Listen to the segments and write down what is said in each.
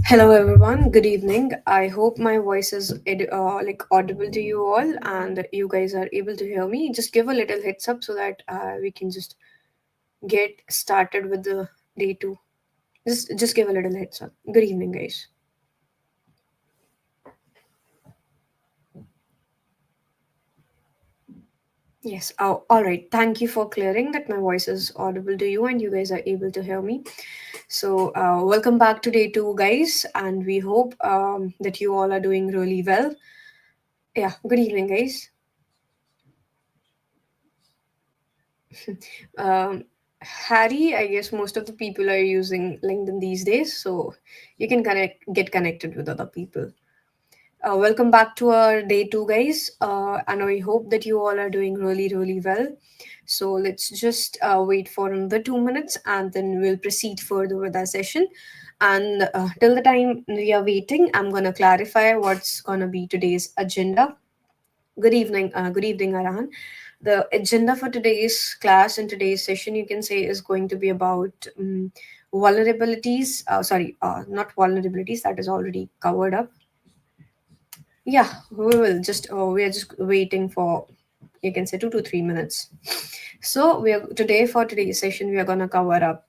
Hello everyone, good evening. I hope my voice is audible to you all and you guys are able to hear me. Just give a little heads up so that we can just get started with the day 2. Just give a little heads up. Good evening guys. Yes. Oh, all right. Thank you for clearing that my voice is audible to you and you guys are able to hear me. So, welcome back to day 2 guys, and we hope that you all are doing really well. Yeah, good evening guys. Um, Harry, I guess most of the people are using LinkedIn these days, so you can get connected with other people. Welcome back to our day 2, guys, and I hope that you all are doing really well. So let's just wait for another 2 minutes, and then we'll proceed further with our session. And till the time we are waiting, I'm gonna clarify what's gonna be today's agenda. Good evening, Arahan. The agenda for today's class and today's session, you can say, is going to be about vulnerabilities. Not vulnerabilities. That is already covered up. Yeah, we will just. We are just waiting for. You can say 2 to 3 minutes. So we are today for today's session. We are gonna cover up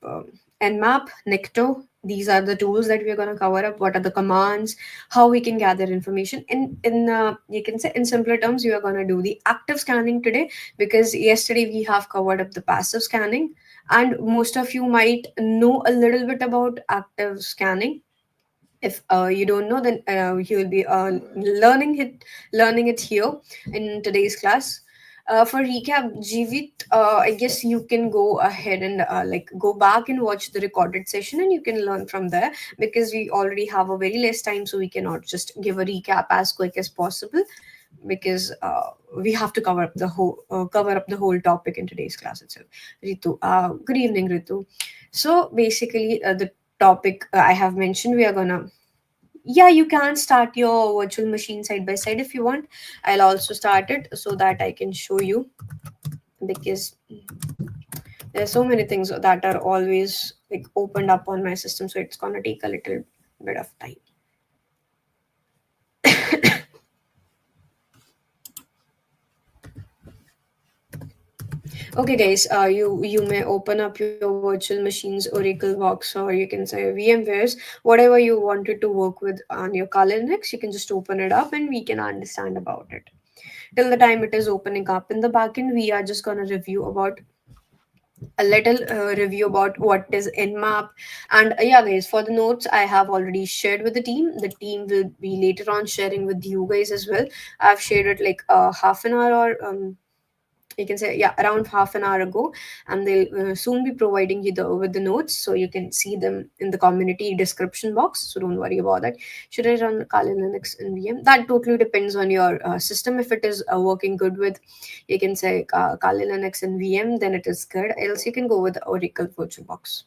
Nmap, Nikto. These are the tools that we are gonna cover up. What are the commands? How we can gather information. In you can say in simpler terms, we are gonna do the active scanning today because yesterday we have covered up the passive scanning, and most of you might know a little bit about active scanning. If you don't know, then you will be learning it here in today's class. For recap, Jivit, I guess you can go ahead and go back and watch the recorded session, and you can learn from there because we already have a very less time, so we cannot just give a recap as quick as possible because we have to cover up the whole topic in today's class itself. Ritu, good evening, Ritu. So basically, the topic I have mentioned, we are gonna yeah, you can start your virtual machine side by side if you want. I'll also start it so that I can show you because there's so many things that are always like opened up on my system, so it's gonna take a little bit of time. Okay, guys, you may open up your virtual machines, Oracle Box, or you can say VMwares, whatever you wanted to work with on your Kali Linux. You can just open it up and we can understand about it. Till the time it is opening up in the backend, we are just gonna review about a little review about what is Nmap. And yeah, guys, for the notes I have already shared with the team. The team will be later on sharing with you guys as well. I've shared it like half an hour or you can say, yeah, around half an hour ago, and they'll soon be providing you with the notes so you can see them in the community description box, so don't worry about that. Should I run Kali Linux and VM? That totally depends on your system. If it is working good with, you can say, Kali Linux and VM, then it is good, else you can go with Oracle VirtualBox.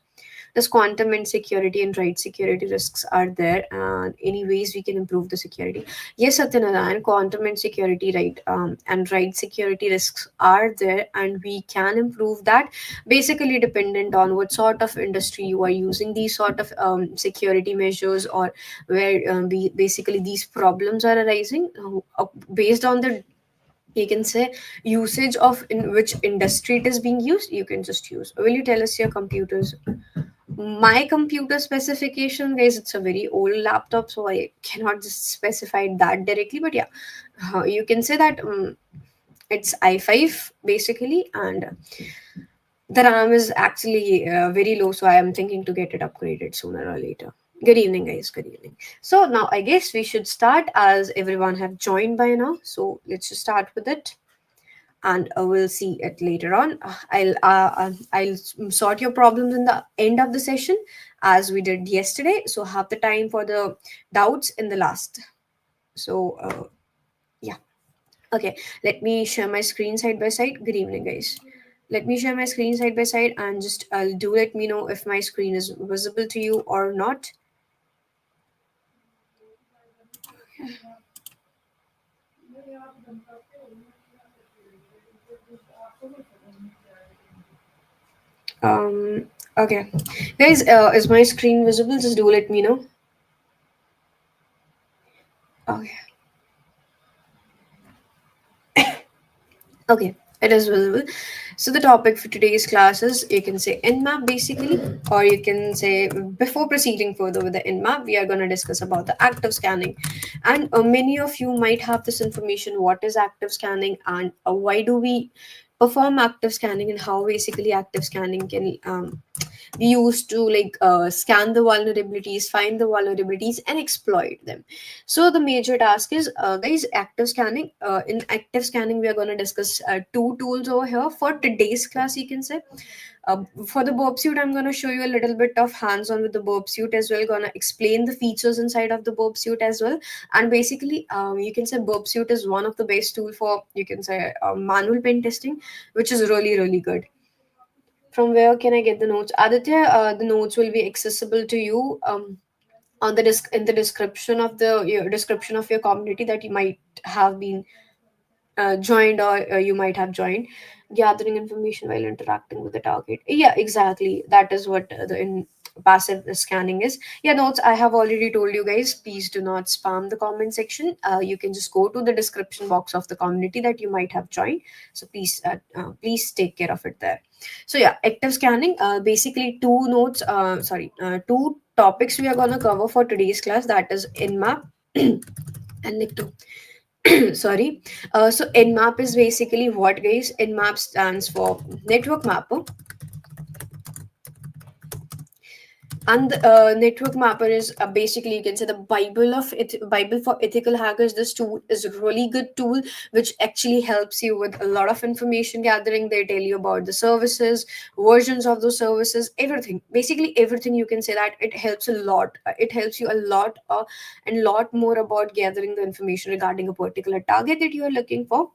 This quantum and security and write security risks are there, and any ways we can improve the security. Yes, Satyanarayan, quantum and security, right, and write security risks are there, and we can improve that. Basically, dependent on what sort of industry you are using these sort of security measures, or where basically these problems are arising, based on the, you can say, usage of in which industry it is being used. You can just use. Will you tell us your computers? My computer specification, guys, it's a very old laptop, so I cannot just specify that directly, but yeah, you can say that it's i5 basically, and the RAM is actually very low, so I am thinking to get it upgraded sooner or later. Good evening, guys. Good evening. So now I guess we should start, as everyone have joined by now, so let's just start with it, and we'll see it later on. I'll sort your problems in the end of the session, as we did yesterday. So have the time for the doubts in the last. So yeah, okay. Let me share my screen side by side. Good evening, guys. Let me share my screen side by side, and just do let me know if my screen is visible to you or not. Um. Okay, guys. Is my screen visible? Just do let me know. Okay. Okay, it is visible. So the topic for today's class is, you can say, Nmap basically, or you can say, before proceeding further with the Nmap, we are going to discuss about the active scanning. And many of you might have this information: what is active scanning, and why do we perform active scanning, and how basically active scanning can we used to like scan the vulnerabilities, find the vulnerabilities, and exploit them. So the major task is, guys, active scanning. In active scanning, we are going to discuss two tools over here for today's class, you can say. For the burp suit, I'm going to show you a little bit of hands-on with the burp suit as well. Going to explain the features inside of the burp suit as well. And basically, you can say burp suit is one of the best tool for, you can say, manual pen testing, which is really really good. From where can I get the notes? Aditya, the notes will be accessible to you on the in the description of the description of your community that you might have been joined, or you might have joined. Gathering information while interacting with the target. Yeah, exactly. That is what the passive scanning is. Yeah, notes, I have already told you guys, please do not spam the comment section. You can just go to the description box of the community that you might have joined. So please take care of it there. So yeah, active scanning, basically two notes, two topics we are going to cover for today's class, that is Nmap and Nikto. Sorry. So Nmap is basically what, guys? Nmap stands for network mapper, and network mapper is basically, you can say, the bible for ethical hackers. This tool is a really good tool which actually helps you with a lot of information gathering. They tell you about the services, versions of those services, everything, basically everything. You can say that it helps a lot. It helps you a lot, and lot more about gathering the information regarding a particular target that you are looking for.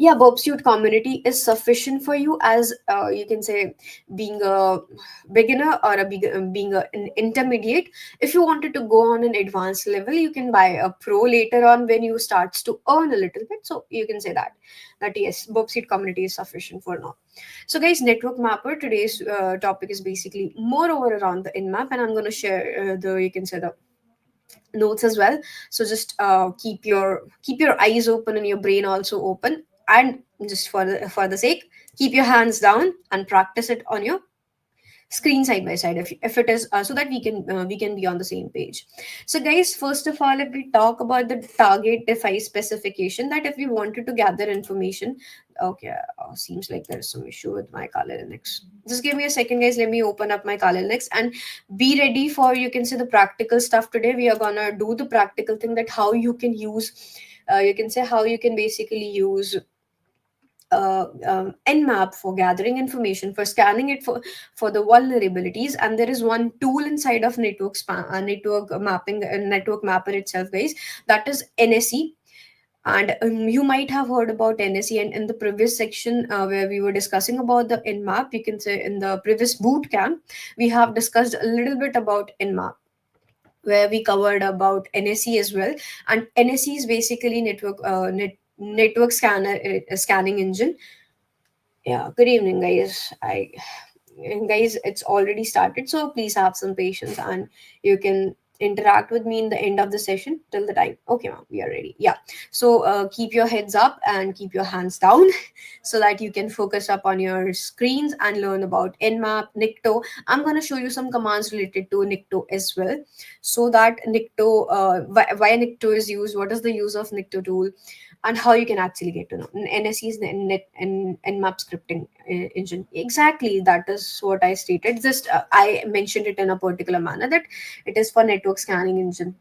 Yeah, Bob suit community is sufficient for you, as you can say, being a beginner, or being an intermediate. If you wanted to go on an advanced level, you can buy a pro later on when you starts to earn a little bit. So you can say that yes, Bob suit community is sufficient for now. So guys, network mapper, today's topic is basically more over around the Nmap, and I'm going to share the, you can say, the notes as well. So just keep your eyes open and your brain also open, and just for the sake, keep your hands down and practice it on your screen side by side, if it is, so that we can be on the same page. So guys, first of all, if we talk about the target device specification, that if we wanted to gather information. Okay, seems like there's some issue with my color linux. Just give me a second, guys. Let me open up my color linux and be ready for, you can say, the practical stuff. Today we are gonna do the practical thing, that how you can use, you can say, how you can basically use Nmap for gathering information, for scanning it for the vulnerabilities. And there is one tool inside of network mapping, network mapper itself, guys. That is NSE. And you might have heard about NSE, and in the previous section where we were discussing about the Nmap, you can say in the previous boot camp, we have discussed a little bit about Nmap, where we covered about NSE as well. And NSE is basically network scanning engine. Yeah, good evening, guys. Guys, it's already started, so please have some patience, and you can interact with me in the end of the session till the time. Okay, ma'am, we are ready. Yeah. So keep your heads up and keep your hands down so that you can focus up on your screens and learn about Nmap, Nikto. I'm going to show you some commands related to Nikto as well, so that Nikto, why Nikto is used, what is the use of Nikto tool, and how you can actually get to know. NSE is the net and Nmap scripting engine. Exactly, that is what I stated. Just I mentioned it in a particular manner, that it is for network scanning engine.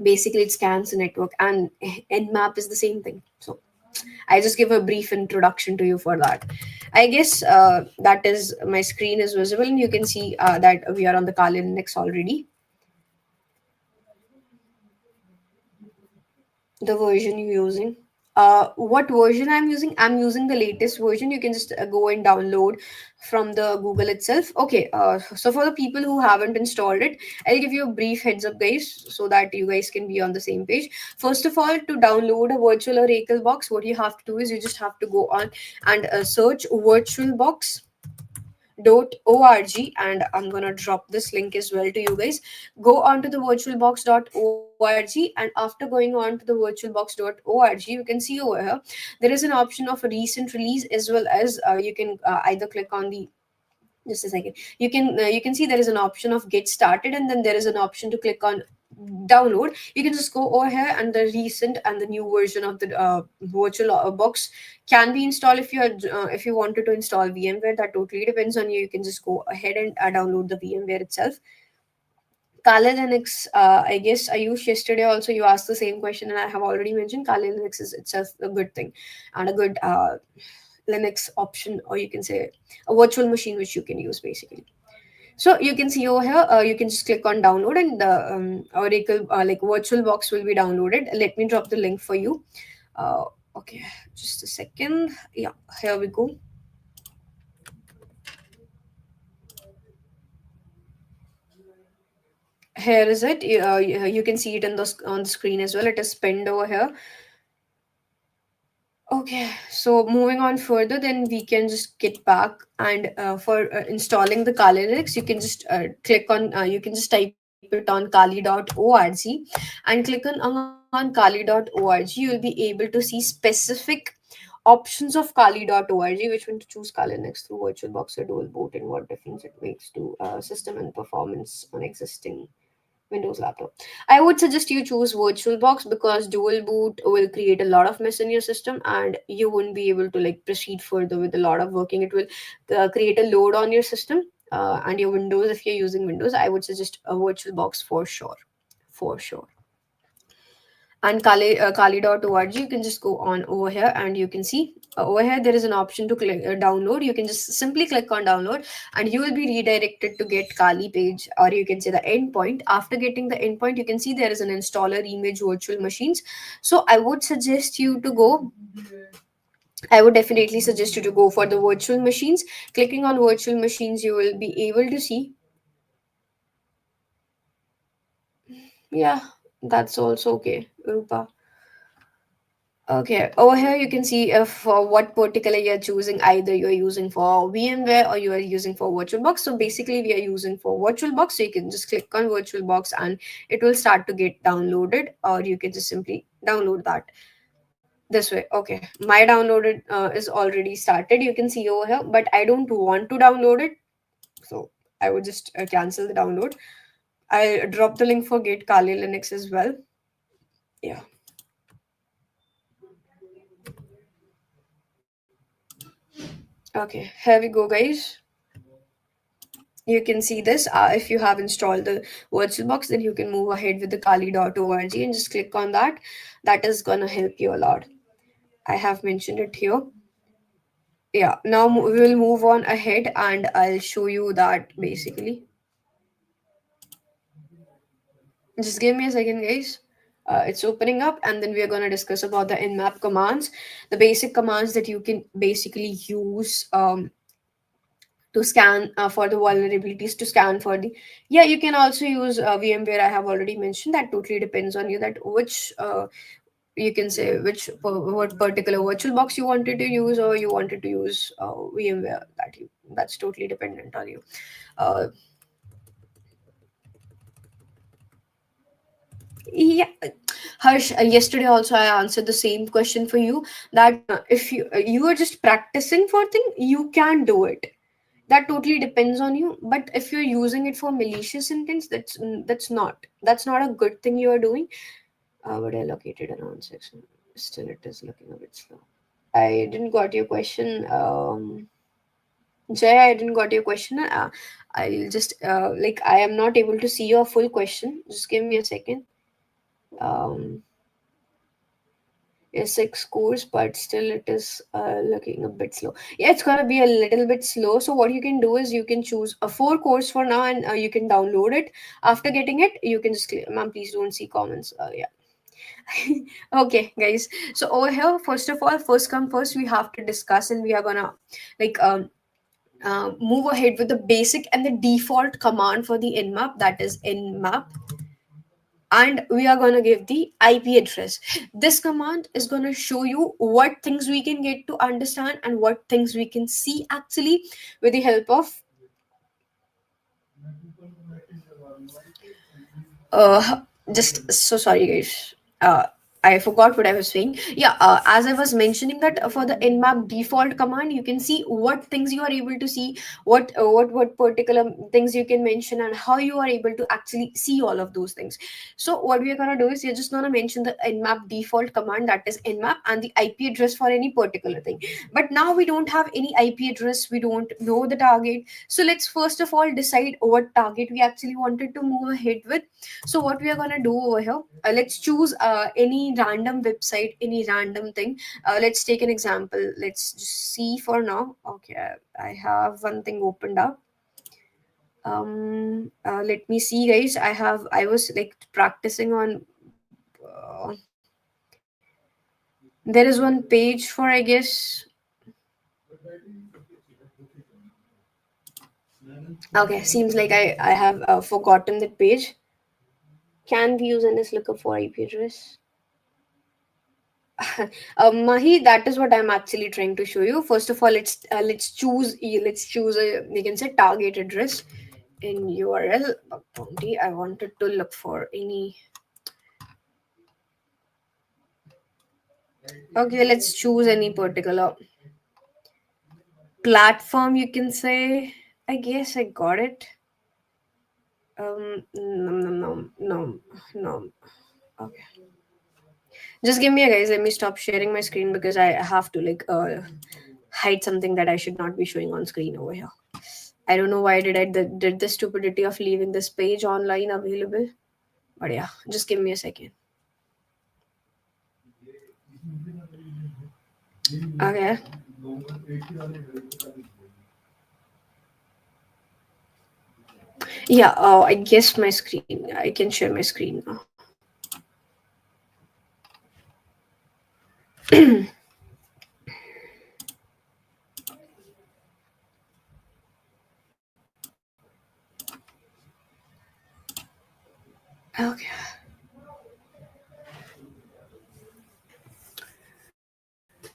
Basically, it scans the network, and Nmap is the same thing. So I just give a brief introduction to you for that. I guess that is, my screen is visible, and you can see that we are on the Kali Linux already. The version you're using, what version I'm using the latest version. You can just go and download from the Google itself. Okay, so for the people who haven't installed it, I'll give you a brief heads up, guys, so that you guys can be on the same page. First of all, to download a virtual oracle box, what you have to do is you just have to go on and search VirtualBox. .org, and I'm gonna drop this link as well to you guys. Go on to the virtualbox.org, and after going on to the virtualbox.org, you can see over here there is an option of a recent release, as well as you can either click on the, just a second, you can see there is an option of get started, and then there is an option to click on download. You can just go over here, and the recent and the new version of the virtual box can be installed. If you wanted to install VMware, that totally depends on you. You can just go ahead and download the VMware itself. Kali Linux, I guess I used yesterday also. You asked the same question, and I have already mentioned Kali Linux is itself a good thing and a good Linux option, or you can say a virtual machine which you can use basically. So you can see over here, you can just click on download, and the Oracle like VirtualBox will be downloaded. Let me drop the link for you. Uh, okay, just a second. Yeah, here we go. Here is it. You can see it on the screen as well. It is pinned over here. Okay, so moving on further, then we can just get back, and for installing the Kali Linux, you can just you can just type it on kali.org, and click on kali.org. You'll be able to see specific options of kali.org, which one to choose Kali Linux through VirtualBox or dual boot, and what difference it makes to system and performance on existing Windows laptop. I would suggest you choose VirtualBox, because dual boot will create a lot of mess in your system, and you wouldn't be able to like proceed further with a lot of working. It will create a load on your system and your Windows. If you're using Windows, I would suggest a VirtualBox for sure, for sure. And kali.org, you can just go on over here, and you can see over here there is an option to click download. You can just simply click on download, and you will be redirected to get Kali page, or you can say the endpoint. After getting the endpoint, you can see there is an installer image virtual machines. So I would definitely suggest you to go for the virtual machines. Clicking on virtual machines, you will be able to see, yeah, that's also okay, Rupa. Okay, over here you can see if what particular you're choosing. Either you're using for VMware or you are using for VirtualBox. So basically, we are using for VirtualBox. So you can just click on VirtualBox, and it will start to get downloaded, or you can just simply download that this way. Okay, my downloaded is already started. You can see over here, but I don't want to download it, so I would just cancel the download. I'll drop the link for Get Kali Linux as well. Yeah. Okay, here we go, guys. You can see this. If you have installed the VirtualBox, then you can move ahead with the kali.org and just click on that. That is gonna help you a lot. I have mentioned it here. Yeah, now we will move on ahead, and I'll show you that basically. Just give me a second, guys. It's opening up, and then we are going to discuss about the Nmap commands, the basic commands that you can basically use to scan for the vulnerabilities, to scan for the, yeah, you can also use VMware. I have already mentioned that. Totally depends on you, that which you can say what particular virtual box you wanted to use, or you wanted to use VMware. That's totally dependent on you. uh, yeah, Harsh, yesterday also I answered the same question for you, that if you are just practicing for thing, you can do it. That totally depends on you. But if you're using it for malicious intents, that's not a good thing you are doing. But I located around section. Still, it is looking a bit slow. I didn't got your question. Jay, I didn't got your question. I'll just like, I am not able to see your full question. Just give me a second. Um, is 6 course, but still it is looking a bit slow. Yeah, it's gonna be a little bit slow. So what you can do is you can choose a 4 course for now, and you can download it. After getting it, you can just click, ma'am, please don't see comments. Yeah. Okay, guys. So over here, first of all, first come first, we have to discuss, and we are gonna like move ahead with the basic and the default command for the nmap, that is nmap, and we are going to give the IP address. This command is going to show you what things we can get to understand, and what things we can see actually with the help of uh just so sorry guys, I forgot what I was saying. Yeah, as I was mentioning that for the nmap default command, you can see what things you are able to see, what particular things you can mention, and how you are able to actually see all of those things. So what we are going to do is you're just going to mention the nmap default command, that is nmap, and the ip address for any particular thing. But now we don't have any ip address, we don't know the target. So let's first of all decide what target we actually wanted to move ahead with. So what we are going to do over here, let's choose any random website, any random thing. Let's take an example. Let's just see for now. Okay, I have one thing opened up. Let me see guys, I was like practicing on there is one page for, I guess. Okay, seems like I have forgotten that page. Can we use NS lookup for IP address? Mahi, that is what I'm actually trying to show you. First of all, let's choose a, you can say, target address in URL bug bounty. I wanted to look for any. Okay, let's choose any particular platform. You can say. I guess I got it. No, no, no, no, no. Okay, just give me a guys. Let me stop sharing my screen because I have to like hide something that I should not be showing on screen over here. I don't know why did the stupidity of leaving this page online available. But yeah, just give me a second. Okay. Yeah, I guess my screen. I can share my screen now. Okay.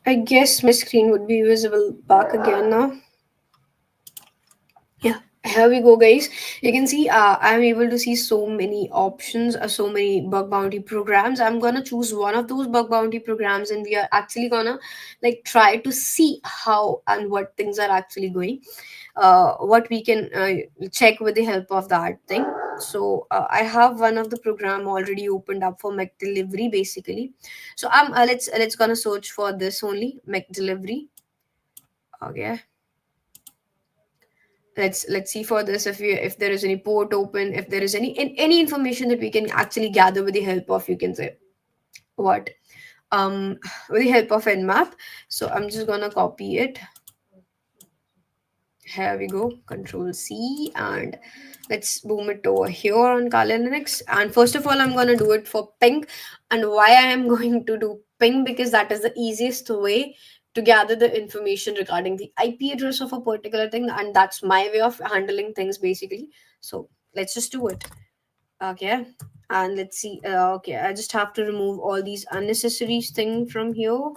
I guess my screen would be visible back again now. Yeah, here we go guys. You can see I'm able to see so many options, so many bug bounty programs. I'm gonna choose one of those bug bounty programs, and we are actually gonna like try to see how and what things are actually going, what we can check with the help of that thing. So I have one of the program already opened up for Mac delivery basically. So let's gonna search for this only, Mac delivery. Okay, let's see for this if there is any port open, if there is any information that we can actually gather with the help of, you can say, what, with the help of nmap. So I'm just gonna copy it. Here we go, control C, and let's boom it over here on Kali Linux. And first of all, I'm going to do it for ping. And why I am going to do ping, because that is the easiest way to gather the information regarding the IP address of a particular thing, and that's my way of handling things basically. So let's just do it. Okay, and let's see. Okay, I just have to remove all these unnecessary things from here.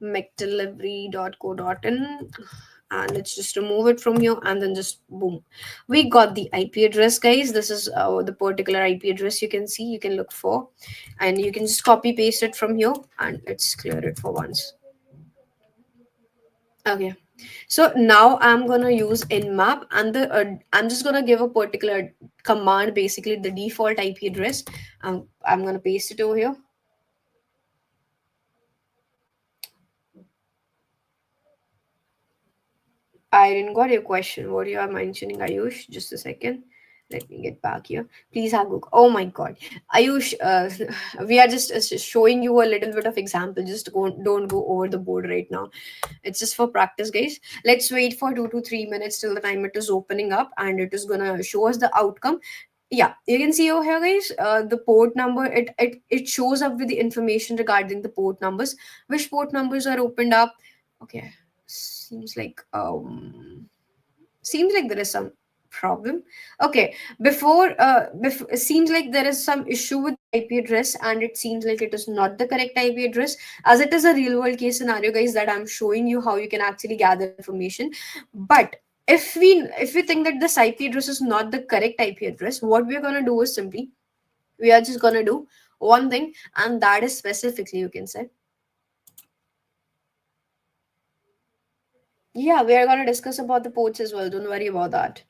mcdelivery.co.in, and let's just remove it from here, and then just boom, we got the IP address guys. This is the particular IP address, you can see, you can look for, and you can just copy paste it from here, and let's clear it for once. Okay, so now I'm gonna use nmap, and the I'm just gonna give a particular command, basically the default IP address. I'm gonna paste it over here. I didn't got your question. What you are mentioning, Ayush? Just a second. Let me get back here. Please have Google. Oh my God, Ayush, we are just showing you a little bit of example. Just don't go over the board right now. It's just for practice, guys. Let's wait for 2 to 3 minutes till the time it is opening up, and it is gonna show us the outcome. Yeah, you can see over here, guys. The port number, it shows up with the information regarding the port numbers, which port numbers are opened up. Okay, seems like there is some problem. Okay, before it seems like there is some issue with IP address, and it seems like it is not the correct IP address, as it is a real world case scenario, guys, that I'm showing you how you can actually gather information. But If we think that this IP address is not the correct IP address, what we're gonna do is simply we are just gonna do one thing, and that is specifically, you can say, yeah, we are gonna discuss about the ports as well. Don't worry about that.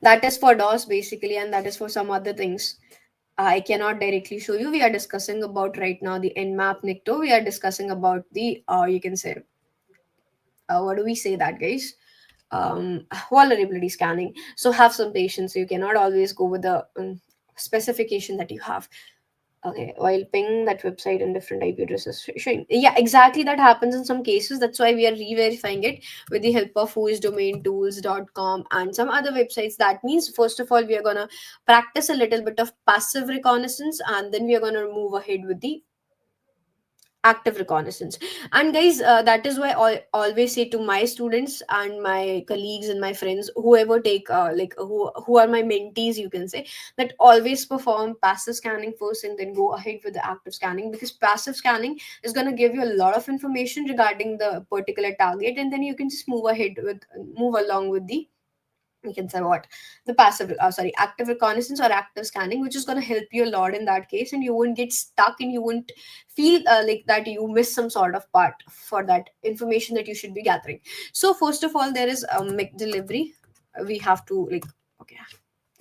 That is for DOS basically, and that is for some other things. I cannot directly show you. We are discussing about right now the Nmap Nikto. We are discussing about the you can say what do we say that, guys? Vulnerability scanning. So have some patience. You cannot always go with the specification that you have. Okay, while ping that website and different IP addresses showing. Yeah, exactly. That happens in some cases. That's why we are re-verifying it with the help of whoisdomaintools.com and some other websites. That means, first of all, we are gonna practice a little bit of passive reconnaissance, and then we are gonna move ahead with the active reconnaissance. And guys, that is why I always say to my students and my colleagues and my friends, whoever take like who are my mentees, you can say, that always perform passive scanning first and then go ahead with the active scanning, because passive scanning is going to give you a lot of information regarding the particular target, and then you can just move along with the, you can say what, the passive sorry, active reconnaissance or active scanning, which is going to help you a lot in that case, and you won't get stuck and you won't feel like that you miss some sort of part for that information that you should be gathering. So first of all, there is a mic delivery. We have to like, okay,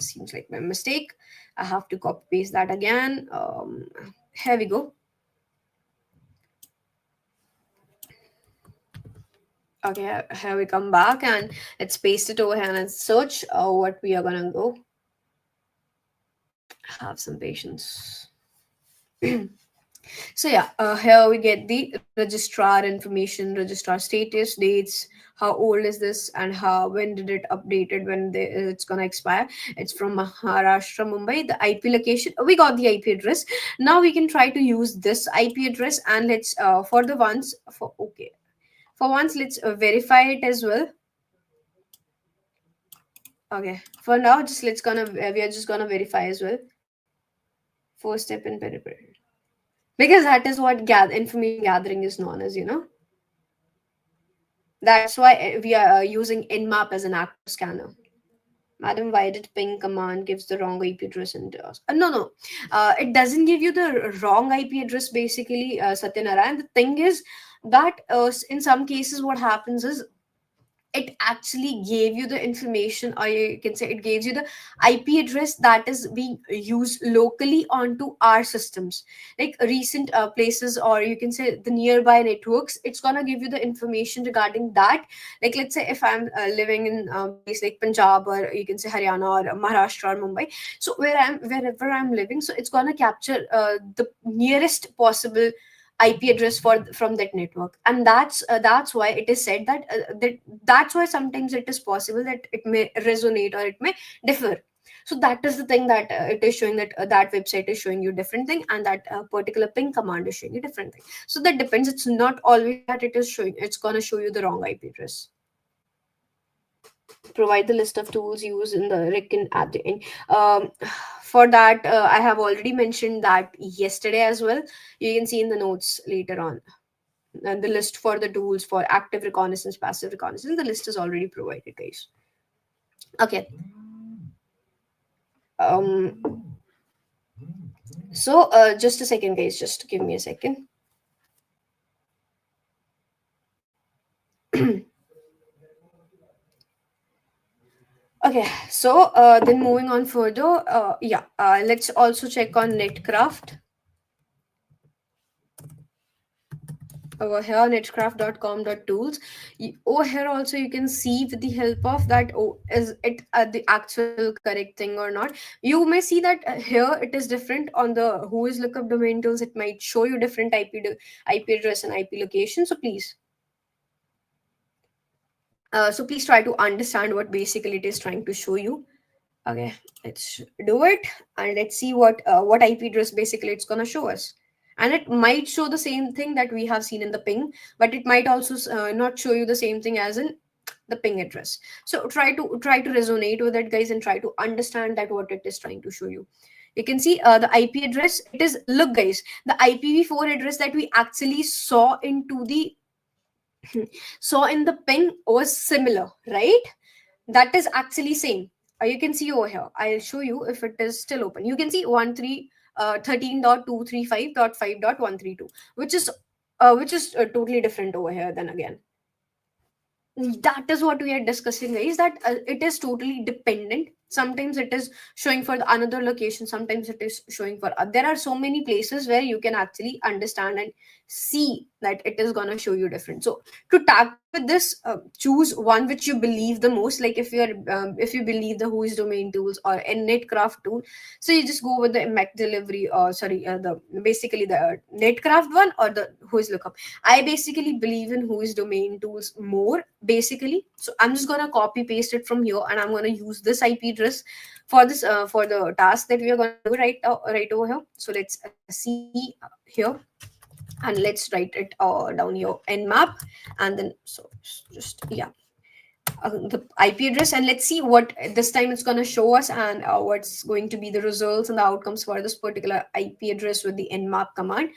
seems like my mistake. I have to copy paste that again. Here we go. Okay, here we come back, and let's paste it over here and search what we are gonna go. Have some patience. So yeah, here we get the registrar information, registrar status, dates, how old is this, and how when did it updated, when it's gonna expire. It's from Maharashtra, Mumbai. The IP location, we got the IP address. Now we can try to use this IP address, and let's for the ones for okay, for once let's verify it as well. Okay, for now, just let's gonna we are just gonna verify as well. First step in verify, because that is what information gathering is known as, you know. That's why we are using Nmap as an active scanner. Madam, why did ping command gives the wrong IP address and no, it doesn't give you the wrong IP address basically, Satyanarayan. The thing is that in some cases what happens is it actually gave you the information, or you can say it gives you the IP address that is being used locally onto our systems, like recent places, or you can say the nearby networks. It's gonna give you the information regarding that. Like let's say if I'm living in a place like Punjab, or you can say Haryana or Maharashtra or Mumbai, so wherever I'm living, so it's gonna capture the nearest possible IP address for from that network, and that's why it is said that that's why sometimes it is possible that it may resonate or it may differ. So that is the thing that it is showing that that website is showing you different thing, and that particular ping command is showing you different thing. So that depends. It's not always that it is showing. It's gonna show you the wrong IP address. Provide the list of tools used in the reckon at the end. For that, I have already mentioned that yesterday as well. You can see in the notes later on. And the list for the tools for active reconnaissance, passive reconnaissance, the list is already provided, guys. Okay. Um. So, just a second, guys. Just give me a second. Okay. So, then moving on further. Yeah. Let's also check on Netcraft. Over here, netcraft.com.tools. Over here also you can see with the help of that, oh, is it the actual correct thing or not. You may see that here it is different on the who is lookup domain tools. It might show you different IP address and IP location. So please try to understand what basically it is trying to show you. Okay, let's do it, and let's see what IP address basically it's gonna show us. And it might show the same thing that we have seen in the ping, but it might also not show you the same thing as in the ping address. So try to resonate with it, guys, and try to understand that what it is trying to show you. You can see the IP address. It is, look, guys, the IPv4 address that we actually saw into the So in the ping was similar, right? That is actually same. You can see over here. I'll show you if it is still open. You can see 13.235.5.132, which is totally different over here. Then again, that is what we are discussing, guys, that it is totally dependent. Sometimes it is showing for the another location, sometimes it is showing for there are so many places where you can actually understand and see that it is going to show you different. So to tackle with this, choose one which you believe the most. Like if you believe the who is domain tools or a netcraft tool, so you just go with the mac delivery, or sorry, the basically the netcraft one or the who is lookup. I basically believe in who is domain tools more, basically. So I'm just gonna copy paste it from here, and I'm gonna use this IP address for this for the task that we are gonna do right over here. So let's see here, and let's write it down here nmap, and then so just yeah, the IP address, and let's see what this time it's gonna show us, and what's going to be the results and the outcomes for this particular IP address with the nmap command.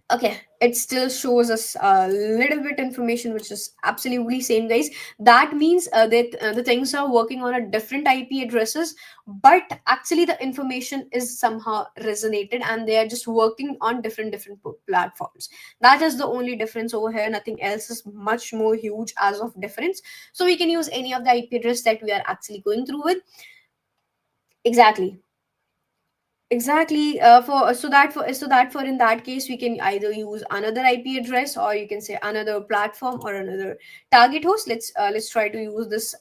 Okay, it still shows us a little bit information, which is absolutely same, guys. That means that the things are working on a different IP addresses, but actually the information is somehow resonated, and they are just working on different platforms. That is the only difference over here. Nothing else is much more huge as of difference. So we can use any of the IP address that we are actually going through with. Exactly. Exactly. For so that for in that case, we can either use another IP address, or you can say another platform or another target host. Let's try to use this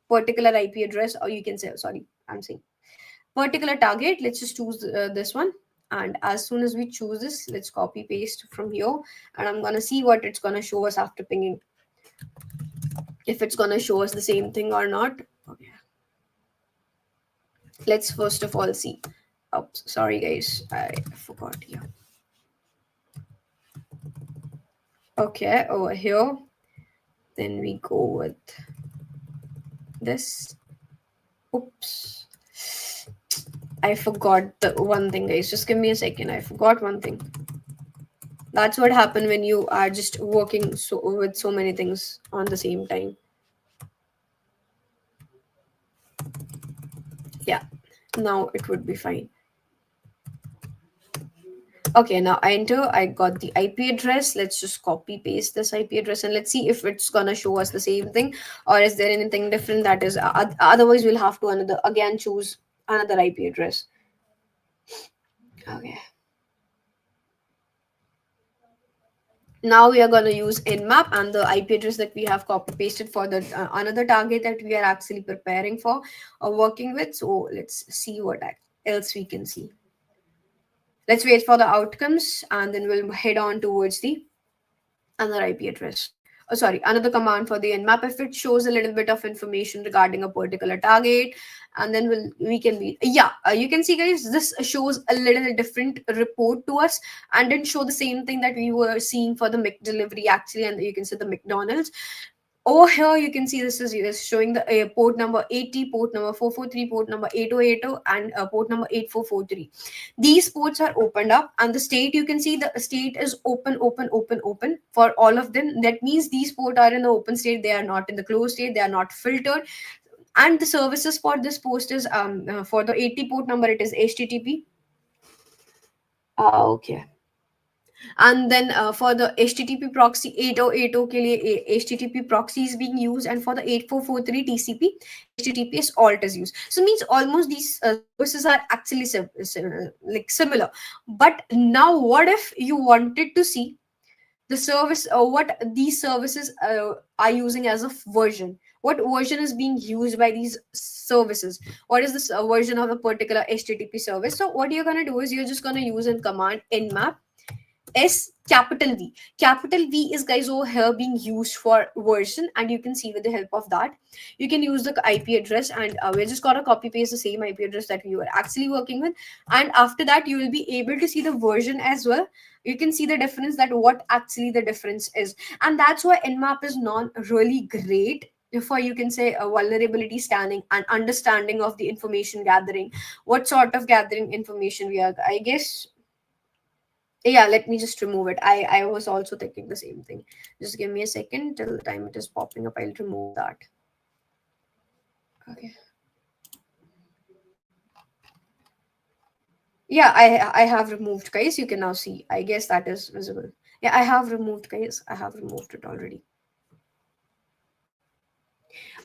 particular IP address, or you can say, sorry, I'm saying particular target. Let's just choose this one. And as soon as we choose this, let's copy paste from here, and I'm gonna see what it's gonna show us after pinging. If it's gonna show us the same thing or not. Okay. Let's first of all see. Oops, sorry guys, I forgot. Yeah. Okay, over here. Then we go with this. Oops. I forgot the one thing, guys. Just give me a second. I forgot one thing. That's what happened when you are just working with so many things on the same time. Yeah. Now it would be fine. Okay, now I enter. I got the IP address. Let's just copy paste this IP address, and let's see if it's gonna show us the same thing, or is there anything different that is. Otherwise, we'll have to another again choose another IP address. Okay. Now we are going to use nmap and the IP address that we have copy pasted for the another target that we are actually preparing for or working with. So let's see what else we can see. Let's wait for the outcomes, and then we'll head on towards the another IP address. Oh, sorry, another command for the nmap. If it shows a little bit of information regarding a particular target, and then we can be, yeah, you can see, guys, this shows a little different report to us, and didn't show the same thing that we were seeing for the McDelivery actually, and you can see the McDonald's. Over here, you can see this is showing the port number 80, port number 443, port number 8080, and port number 8443. These ports are opened up, and the state, you can see the state is open, open, open, open for all of them. That means these ports are in the open state, they are not in the closed state, they are not filtered. And the services for this post is for the 80 port number, it is HTTP. Okay. And then for the HTTP proxy 8080 के लिए HTTP proxy is being used, and for the 8443 TCP HTTP is alt is used. So means almost these services are actually like similar. But now what if you wanted to see the service, what these services are using as a version, what version is being used by these services, what is this version of a particular HTTP service? So what you're going to do is you're just going to use a command nmap S capital V. Capital V is, guys, over here being used for version, and you can see with the help of that, you can use the IP address, and we're just gonna copy paste the same IP address that we were actually working with, and after that you will be able to see the version as well. You can see the difference, that what actually the difference is, and that's why Nmap is not really great for, you can say, a vulnerability scanning and understanding of the information gathering. What sort of gathering information we are, I guess. Yeah, let me just remove it. I was also thinking the same thing. Just give me a second till the time it is popping up. I'll remove that. Okay. Yeah, I have removed, guys. You can now see. I guess that is visible. Yeah, I have removed, guys. I have removed it already.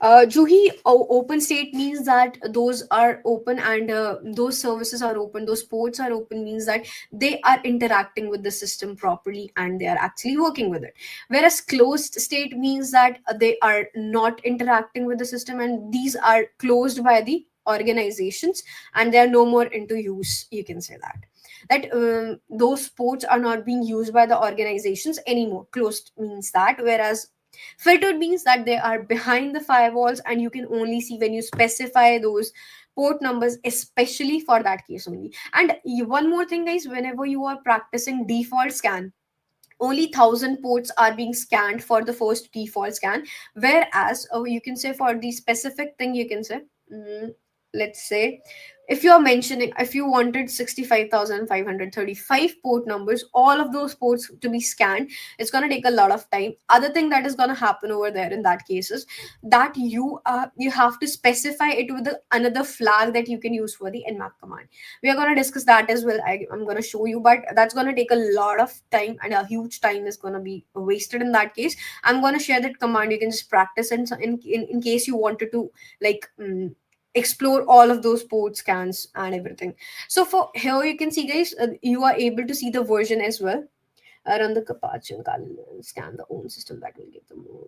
Juhi, open state means that those are open, and those services are open, those ports are open, means that they are interacting with the system properly and they are actually working with it. Whereas closed state means that they are not interacting with the system and these are closed by the organizations and they are no more into use. You can say that. Those ports are not being used by the organizations anymore. Closed means that, whereas filtered means that they are behind the firewalls and you can only see when you specify those port numbers, especially for that case only. And one more thing, guys, whenever you are practicing default scan, only 1,000 ports are being scanned for the first default scan. Whereas you can say for the specific thing, you can say, mm, let's say, if you're mentioning, if you wanted 65,535 port numbers, all of those ports to be scanned, it's going to take a lot of time. Other thing that is going to happen over there in that case is that you have to specify it with another flag that you can use for the nmap command. We are going to discuss that as well. I'm going to show you, but that's going to take a lot of time and a huge time is going to be wasted in that case. I'm going to share that command. You can just practice and in case you wanted to like explore all of those port scans and everything. So for here you can see, guys, you are able to see the version as well. Run the Apache and scan the own system that will give them more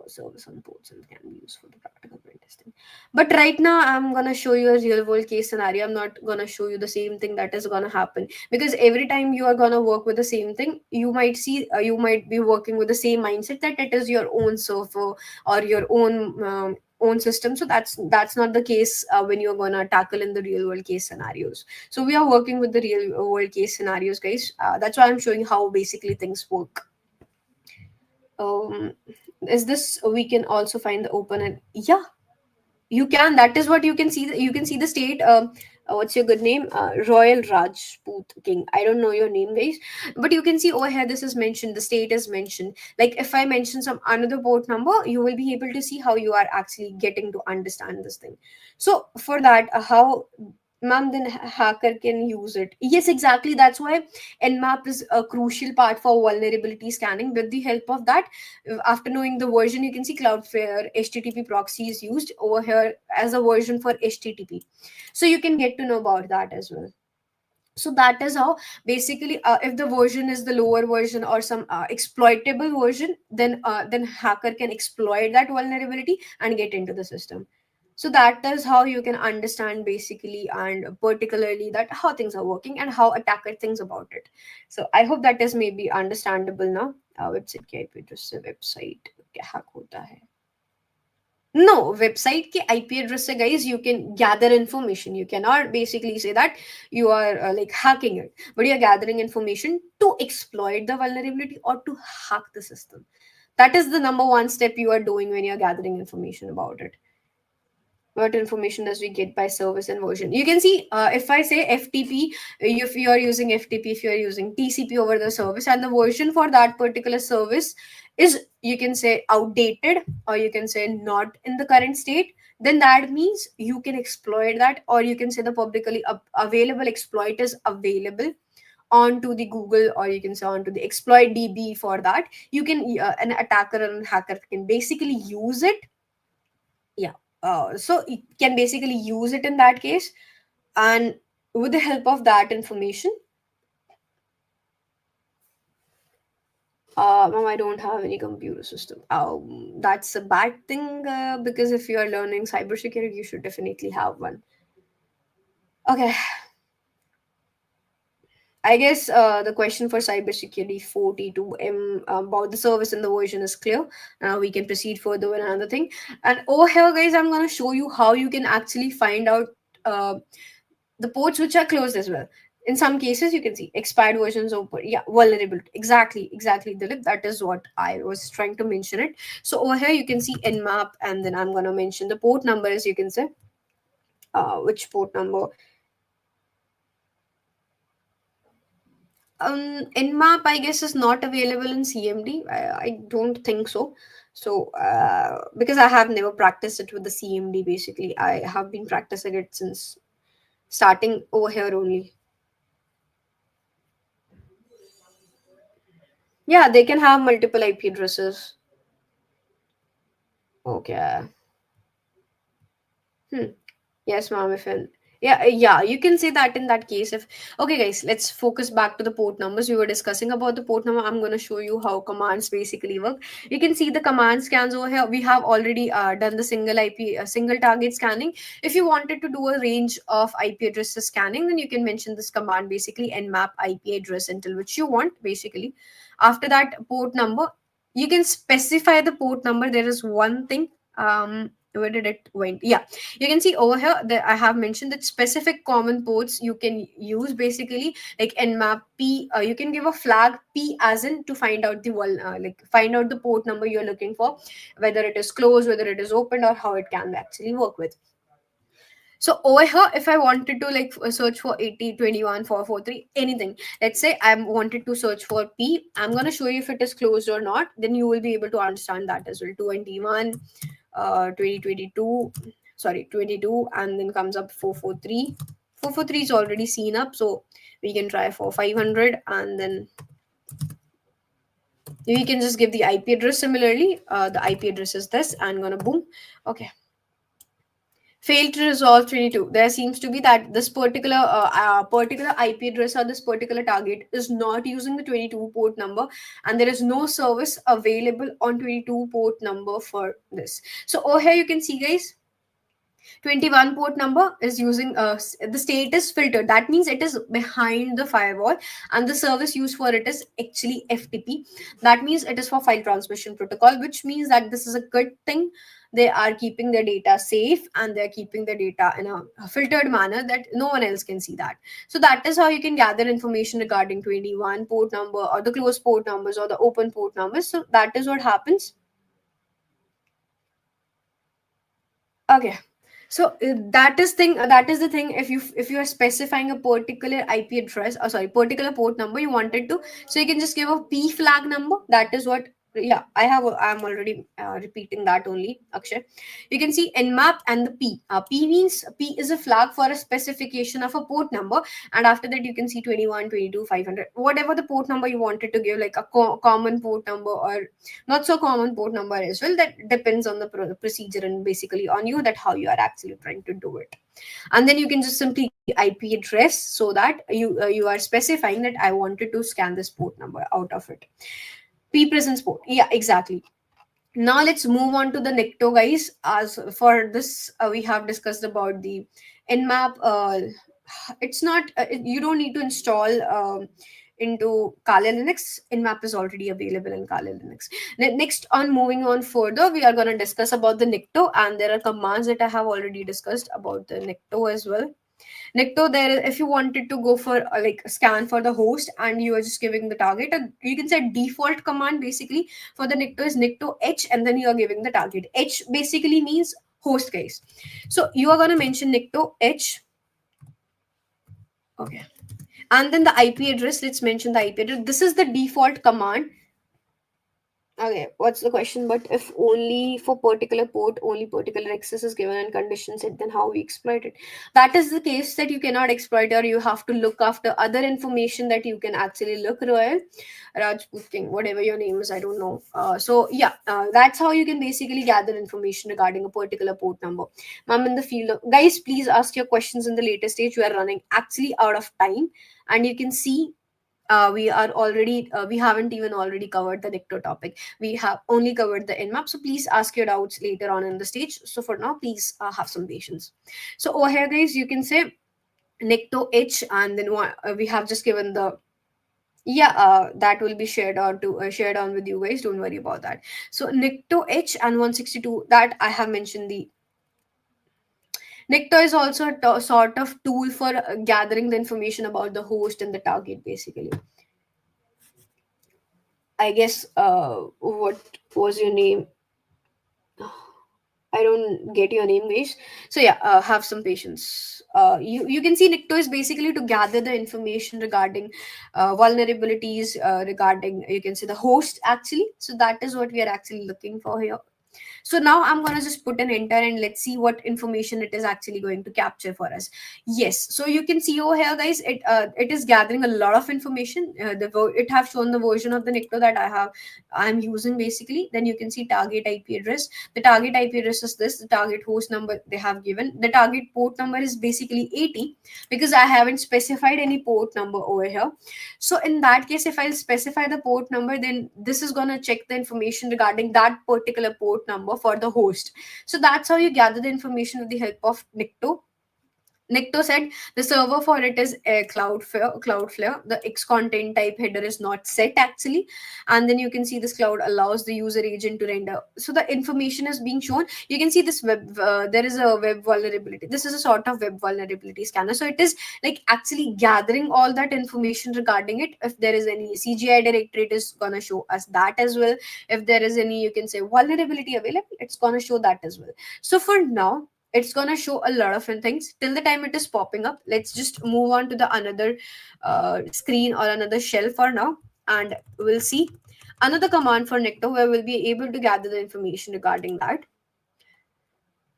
service on ports and can be used for the practical pen testing. But right now, I'm gonna show you a real world case scenario. I'm not gonna show you the same thing that is gonna happen because every time you are gonna work with the same thing, you might see you might be working with the same mindset that it is your own server or your own system. So that's not the case when you're gonna tackle in the real world case scenarios. So we are working with the real world case scenarios, guys. That's why I'm showing how basically things work. Um, is this we can also find the open and yeah, you can. That is what you can see. You can see the state. What's your good name? Royal Rajput King. I don't know your name, guys, but you can see over here. This is mentioned. The state is mentioned. Like if I mention some another port number, you will be able to see how you are actually getting to understand this thing. So for that, how ma'am then hacker can use it? Yes, exactly. That's why Nmap is a crucial part for vulnerability scanning. With the help of that, after knowing the version, you can see Cloudflare HTTP proxy is used over here as a version for HTTP. So you can get to know about that as well. So that is how basically if the version is the lower version or some exploitable version, then hacker can exploit that vulnerability and get into the system. So that is how you can understand basically and particularly that how things are working and how attacker thinks about it. So I hope that is maybe understandable now. Website के IP address से website क्या hack होता है? No, website के IP address से, guys, you can gather information. You cannot basically say that you are like hacking it, but you're gathering information to exploit the vulnerability or to hack the system. That is the number one step you are doing when you're gathering information about it. What information does we get by service and version? You can see if I say FTP, if you are using FTP, if you are using TCP over the service and the version for that particular service is, you can say, outdated or you can say not in the current state, then that means you can exploit that, or you can say the publicly available exploit is available onto the Google, or you can say onto the exploit DB. For that you can an attacker and hacker can basically use it. Yeah. So it can basically use it in that case, and with the help of that information, mom, I don't have any computer system. That's a bad thing because if you are learning cybersecurity, you should definitely have one. Okay, I guess the question for cybersecurity 42M about the service and the version is clear. Now we can proceed further with another thing. And over here, guys, I'm going to show you how you can actually find out the ports which are closed as well. In some cases, you can see expired versions open. Yeah, vulnerable. Exactly, exactly, Dilip. That is what I was trying to mention it. So over here, you can see Nmap, and then I'm going to mention the port number, as you can say. Which port number? Nmap, I guess, is not available in CMD. I don't think so. So, because I have never practiced it with the CMD, basically, I have been practicing it since starting over here only. Yeah, they can have multiple IP addresses. Okay. Hmm. Yes, ma'am. If in yeah, yeah, you can say that in that case. If okay, guys, let's focus back to the port numbers. We were discussing about the port number. I'm gonna show you how commands basically work. You can see the command scans over here. We have already done the single IP, single target scanning. If you wanted to do a range of IP addresses scanning, then you can mention this command basically nmap IP address until which you want basically. After that, port number. You can specify the port number. There is one thing. Where did it went? Yeah, you can see over here that I have mentioned that specific common ports you can use basically like nmap p. You can give a flag p as in to find out the like find out the port number you're looking for, whether it is closed, whether it is opened, or how it can actually work with. So over here, if I wanted to like search for 80, 21, 443, anything, let's say I wanted to search for P, I'm going to show you if it is closed or not. Then you will be able to understand that as well. 21, 2022, sorry, 22, and then comes up 443. 443 is already seen up, so we can try for 500, and then we can just give the IP address similarly. The IP address is this, and gonna boom. Okay, failed to resolve 22. There seems to be that this particular IP address or this particular target is not using the 22 port number, and there is no service available on 22 port number for this. So over here you can see, guys, 21 port number is using the status filter. That means it is behind the firewall, and the service used for it is actually FTP. That means it is for file transmission protocol, which means that this is a good thing. They are keeping their data safe, and they're keeping the data in a filtered manner that no one else can see that. So that is how you can gather information regarding 21 port number or the closed port numbers or the open port numbers. So that is what happens. Okay. So that is the thing. If you are specifying a particular IP address, or sorry, particular port number you wanted to, so you can just give a P flag number. That is what. Yeah, I'm already repeating that only. Akshay, you can see nmap and the P. P means P is a flag for a specification of a port number, and after that you can see 21, 22, 500, whatever the port number you wanted to give, like a common port number or not so common port number as well. That depends on the procedure and basically on you that how you are actually trying to do it. And then you can just simply give the IP address so that you are specifying that I wanted to scan this port number out of it. P presence port, yeah, exactly. Now let's move on to the Nikto, guys. As for this, we have discussed about the Nmap. It's not you don't need to install into Kali Linux. Nmap is already available in Kali Linux. Next, on moving on further, we are going to discuss about the Nikto, and there are commands that I have already discussed about the Nikto as well. Nikto, there, if you wanted to go for like scan for the host and you are just giving the target, you can say default command basically for the Nikto is Nikto H, and then you are giving the target. H basically means host, guys. So you are going to mention Nikto H. Okay. And then the IP address, let's mention the IP address. This is the default command. Okay, what's the question? But if only for particular port, only particular access is given and conditions set, then how we exploit it? That is the case that you cannot exploit, or you have to look after other information that you can actually look, Royal Rajput King, whatever your name is, I don't know. So yeah, that's how you can basically gather information regarding a particular port number. Ma'am in the field, guys, please ask your questions in the later stage. We are running actually out of time, and you can see we haven't even already covered the Nikto topic. We have only covered the Nmap. So please ask your doubts later on in the stage. So for now, please have some patience. So over here, guys, you can say Nikto H, and then we have just given the yeah, that will be shared on with you guys. Don't worry about that. So Nikto H and 162, that I have mentioned the Nikto is also a sort of tool for gathering the information about the host and the target basically. I guess what was your name? I don't get your name, guys. So yeah, have some patience. you can see Nikto is basically to gather the information regarding vulnerabilities, regarding, you can say, the host actually. So that is what we are actually looking for here. So now I'm going to just put an enter and let's see what information it is actually going to capture for us. Yes, so you can see over here, guys, it is gathering a lot of information. It have shown the version of the Nikto that I'm using basically. Then you can see target IP address. The target IP address is this. The target host number they have given. The target port number is basically 80 because I haven't specified any port number over here. So in that case, if I'll specify the port number, then this is going to check the information regarding that particular port number for the host. So that's how you gather the information with the help of Nikto. Nikto said the server for it is Cloudflare. The X content type header is not set actually, and then you can see this cloud allows the user agent to render. So the information is being shown. You can see this web. There is a web vulnerability. This is a sort of web vulnerability scanner. So it is like actually gathering all that information regarding it. If there is any CGI directory, it is gonna show us that as well. If there is any, you can say, vulnerability available, it's gonna show that as well. So for now, it's gonna show a lot of things till the time it is popping up. Let's just move on to the another screen or another shell for now, and we'll see another command for Nikto where we'll be able to gather the information regarding that.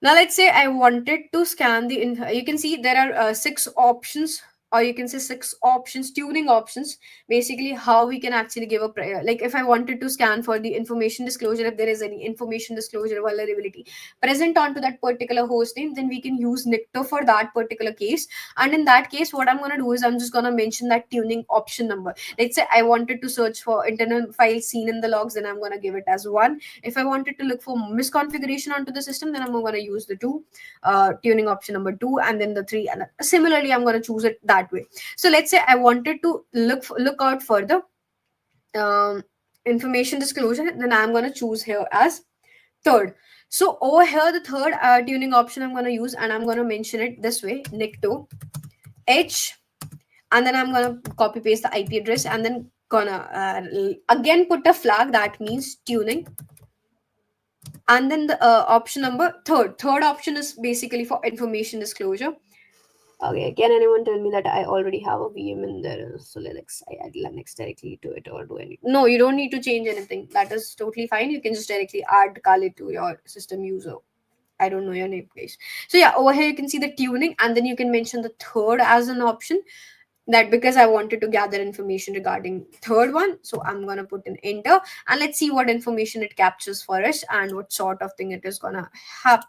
Now let's say I wanted to scan you can see there are six options, or you can say six options, tuning options, basically how we can actually give a prayer. Like if I wanted to scan for the information disclosure, if there is any information disclosure vulnerability present onto that particular host name, then we can use Nikto for that particular case. And in that case, what I'm going to do is I'm just going to mention that tuning option number. Let's say I wanted to search for internal files seen in the logs, then I'm going to give it as 1. If I wanted to look for misconfiguration onto the system, then I'm going to use the 2, tuning option number 2, and then the 3, and similarly I'm going to choose it that way. So let's say I wanted to look out for the information disclosure, then I'm going to choose here as 3rd. So over here, the 3rd tuning option I'm going to use, and I'm going to mention it this way: Nikto H, and then I'm going to copy paste the IP address, and then gonna again put a flag that means tuning, and then the option number 3rd option is basically for information disclosure. Okay, can anyone tell me that I already have a VM in there? So let's I add Linux directly to it or do anything. No, you don't need to change anything. That is totally fine. You can just directly add Kali to your system user. I don't know your name, please. So yeah, over here you can see the tuning, and then you can mention the 3rd as an option. That because I wanted to gather information regarding 3rd one, so I'm gonna put an enter, and let's see what information it captures for us and what sort of thing it is gonna have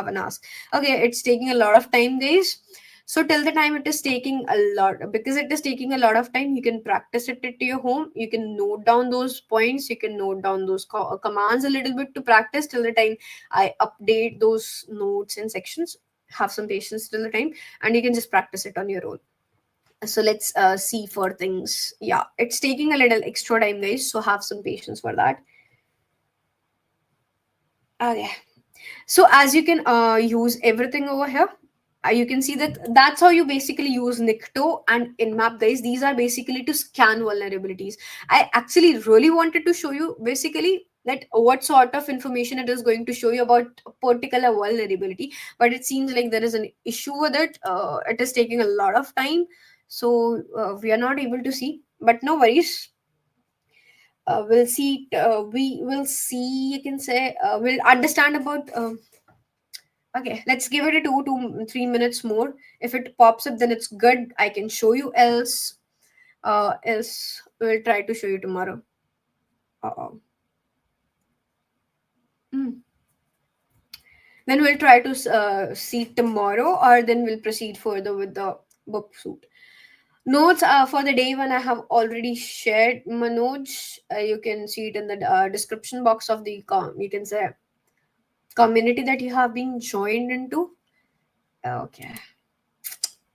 an ask. Okay, it's taking a lot of time, guys. So till the time it is taking a lot, because it is taking a lot of time, you can practice it at your home. You can note down those points. You can note down those commands a little bit to practice till the time I update those notes and sections. Have some patience till the time, and you can just practice it on your own. So let's see for things. Yeah, it's taking a little extra time, guys, so have some patience for that. Okay, so as you can use everything over here, you can see that that's how you basically use Nikto and Nmap, guys. These are basically to scan vulnerabilities. I actually really wanted to show you basically that what sort of information it is going to show you about a particular vulnerability, but it seems like there is an issue with it. It is taking a lot of time, so we are not able to see, but no worries. We'll see. We will see. You can say we'll understand about. Okay, let's give it a 2 to 3 minutes more. If it pops up, then it's good. I can show you. Else we'll try to show you tomorrow. Uh-oh. Mm. Then we'll try to see tomorrow, or then we'll proceed further with the book suit. Notes for the day one I have already shared, Manoj. You can see it in the description box of the you can say community that you have been joined into. Okay,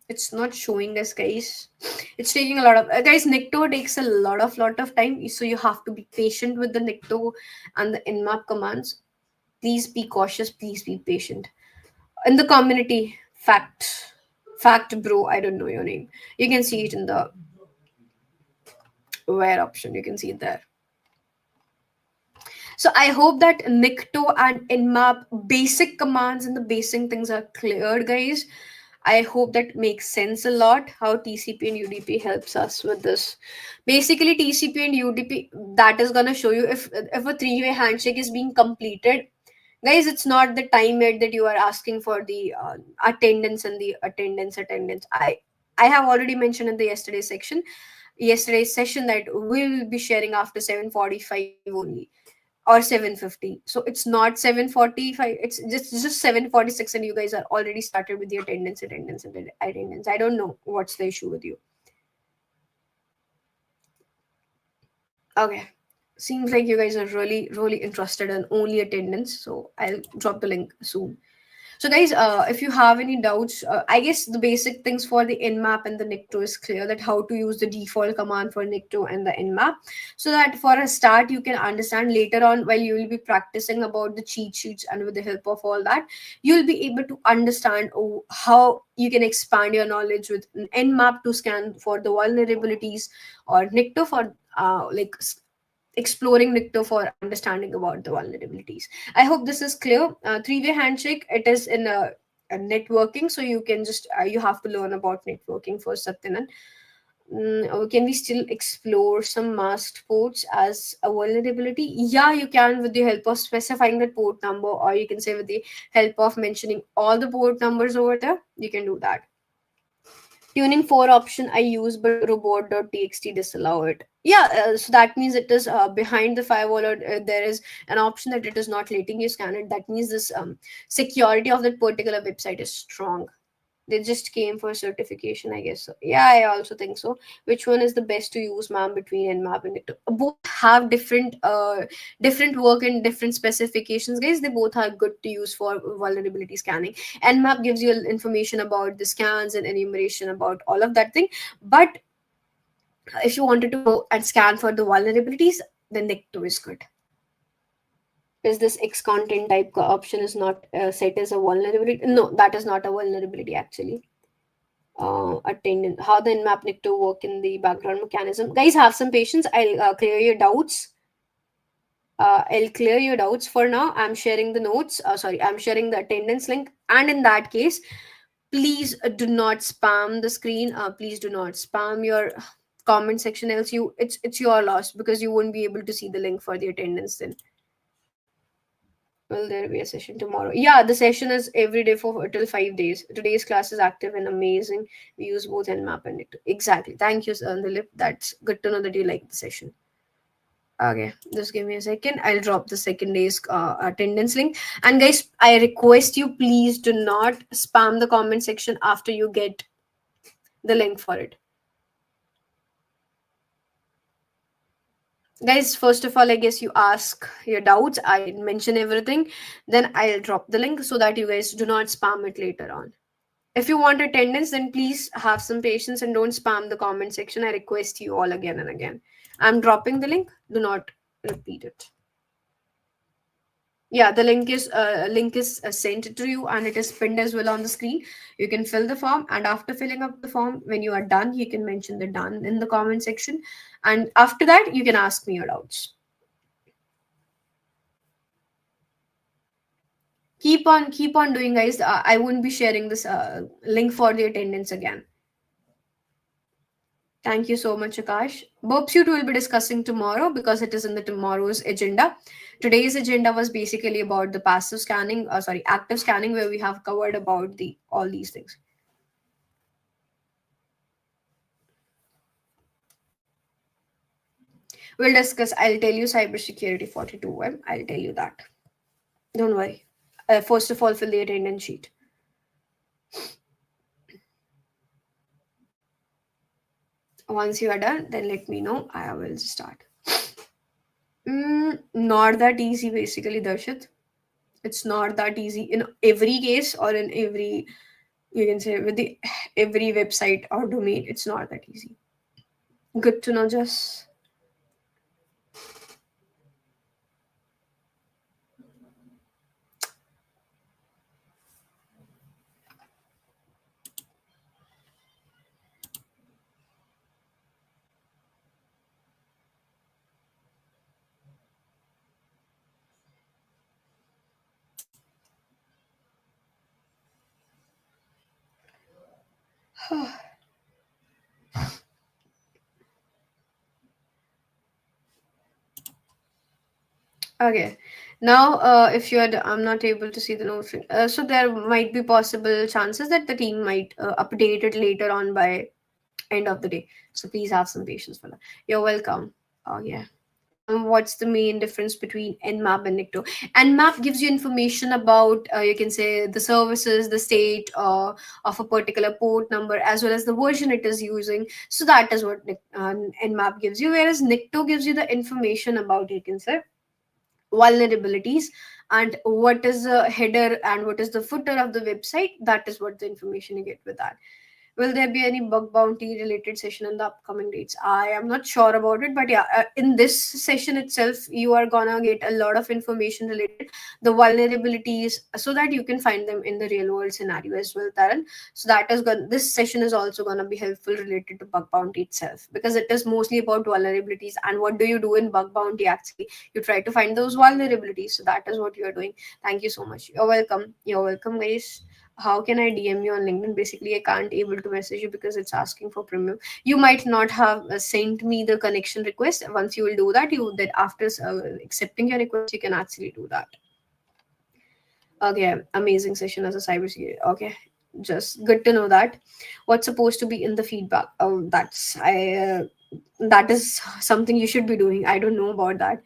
it's not showing us, guys. It's taking a lot of guys. Nikto takes a lot of time, so you have to be patient with the Nikto and the Nmap commands. Please be cautious. Please be patient. In the community, fact, bro. I don't know your name. You can see it in the where option. You can see it there. So I hope that Nikto and Nmap basic commands and the basic things are cleared, guys. I hope that makes sense a lot how TCP and UDP helps us with this. Basically, TCP and UDP, that is gonna show you if a three-way handshake is being completed. Guys, it's not the time yet that you are asking for the attendance and the attendance. I have already mentioned in the yesterday's session, that we'll be sharing after 7:45 only, or 7:50. So it's not 7:45, it's just 7:46, and you guys are already started with the attendance. I don't know what's the issue with you. Okay, seems like you guys are really interested in only attendance, so I'll drop the link soon. So, guys, if you have any doubts, I guess the basic things for the Nmap and the Nikto is clear, that how to use the default command for Nikto and the Nmap, so that for a start you can understand. Later on, while you will be practicing about the cheat sheets and with the help of all that, you'll be able to understand how you can expand your knowledge with Nmap to scan for the vulnerabilities, or Nikto for exploring Nikto for understanding about the vulnerabilities. I hope this is clear. Three-way handshake, it is in a networking, so you can just you have to learn about networking first, Satyanan. Can we still explore some masked ports as a vulnerability? Yeah, you can, with the help of specifying the port number, or you can say with the help of mentioning all the port numbers over there. You can do that. Tuning for option I use, but robot.txt disallow it. Yeah, so that means it is behind the firewall, or there is an option that it is not letting you scan it. That means this security of that particular website is strong. They just came for certification, I guess. So yeah, I also think so. Which one is the best to use, ma'am, between Nmap and Nikto? Both have different work and different specifications, guys. They both are good to use for vulnerability scanning. Nmap gives you information about the scans and enumeration about all of that thing. But if you wanted to go and scan for the vulnerabilities, then Nikto is good. Is this X content type option is not set as a vulnerability? No, that is not a vulnerability actually. Attendance, how the Nmap Nikto work in the background mechanism. Guys, have some patience. I'll clear your doubts for now. I'm sharing the notes. Sorry, I'm sharing the attendance link. And in that case, please do not spam the screen. Please do not spam your comment section. Else, it's your loss, because you won't be able to see the link for the attendance then. Will there be a session tomorrow? Yeah, the session is every day for till 5 days. Today's class is active and amazing. We use both Nmap and Nikto. Exactly. Thank you, Dilip. That's good to know that you like the session. Okay, just give me a second. I'll drop the second day's attendance link. And guys, I request you, please do not spam the comment section after you get the link for it. Guys, first of all, I guess you ask your doubts. I mention everything. Then I'll drop the link so that you guys do not spam it later on. If you want attendance, then please have some patience and don't spam the comment section. I request you all again and again. I'm dropping the link. Do not repeat it. Yeah, the link is sent to you, and it is pinned as well on the screen. You can fill the form, and after filling up the form, when you are done, you can mention the done in the comment section, and after that, you can ask me your doubts. Keep on doing, guys. I won't be sharing this link for the attendance again. Thank you so much, Akash. Bobsuit will be discussing tomorrow because it is in the tomorrow's agenda. Today's agenda was basically about the passive scanning, active scanning, where we have covered about the all these things. We'll discuss. I'll tell you cybersecurity 42. I'll tell you that. Don't worry. First of all, fill the attendance sheet. Once you are done, then let me know. I will start. Not that easy, basically, Darshit. It's not that easy in every case, or in every, you can say, with the every website or domain. It's not that easy. Good to know, Jess. Okay. Now, if I'm not able to see the notes, so there might be possible chances that the team might update it later on by end of the day. So please have some patience for that. You're welcome. Oh yeah. What's the main difference between Nmap and Nikto? Nmap gives you information about, you can say, the services, the state of a particular port number, as well as the version it is using. So that is what Nmap gives you. Whereas Nikto gives you the information about, you can say, vulnerabilities, and what is the header and what is the footer of the website. That is what the information you get with that. Will there be any bug bounty related session in the upcoming dates? I am not sure about it, but yeah, in this session itself, you are gonna get a lot of information related the vulnerabilities, so that you can find them in the real world scenario as well, Taran. So that is going. This session is also gonna be helpful related to bug bounty itself, because it is mostly about vulnerabilities and what do you do in bug bounty. Actually, you try to find those vulnerabilities. So that is what you are doing. Thank you so much. You're welcome. You're welcome, guys. How can I DM you on LinkedIn? Basically, I can't able to message you because it's asking for premium. You might not have sent me the connection request. Once you will do that, you that after accepting your request, you can actually do that. Okay, amazing session as a cybersecurity. Okay, just good to know that. What's supposed to be in the feedback? Oh, that is something you should be doing. I don't know about that.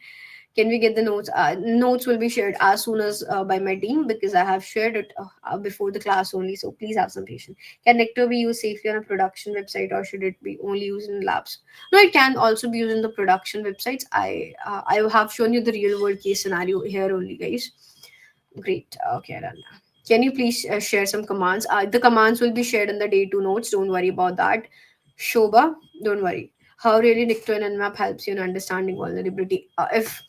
Can we get the notes? Notes will be shared as soon as by my team, because I have shared it before the class only. So please have some patience. Can Nectar be used safely on a production website, or should it be only used in labs? No, it can also be used in the production websites. I have shown you the real world case scenario here only, guys. Great. Okay, done. Can you please share some commands? The commands will be shared in the day two notes. Don't worry about that. Shoba, don't worry. How really Nikto and Nmap helps you in understanding vulnerability? If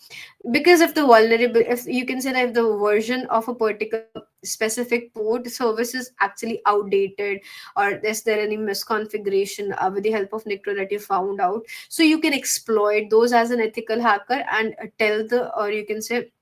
because if the vulnerable, if you can say that if the version of a particular specific port service is actually outdated, or is there any misconfiguration with the help of Nikto that you found out, so you can exploit those as an ethical hacker and tell the, or you can say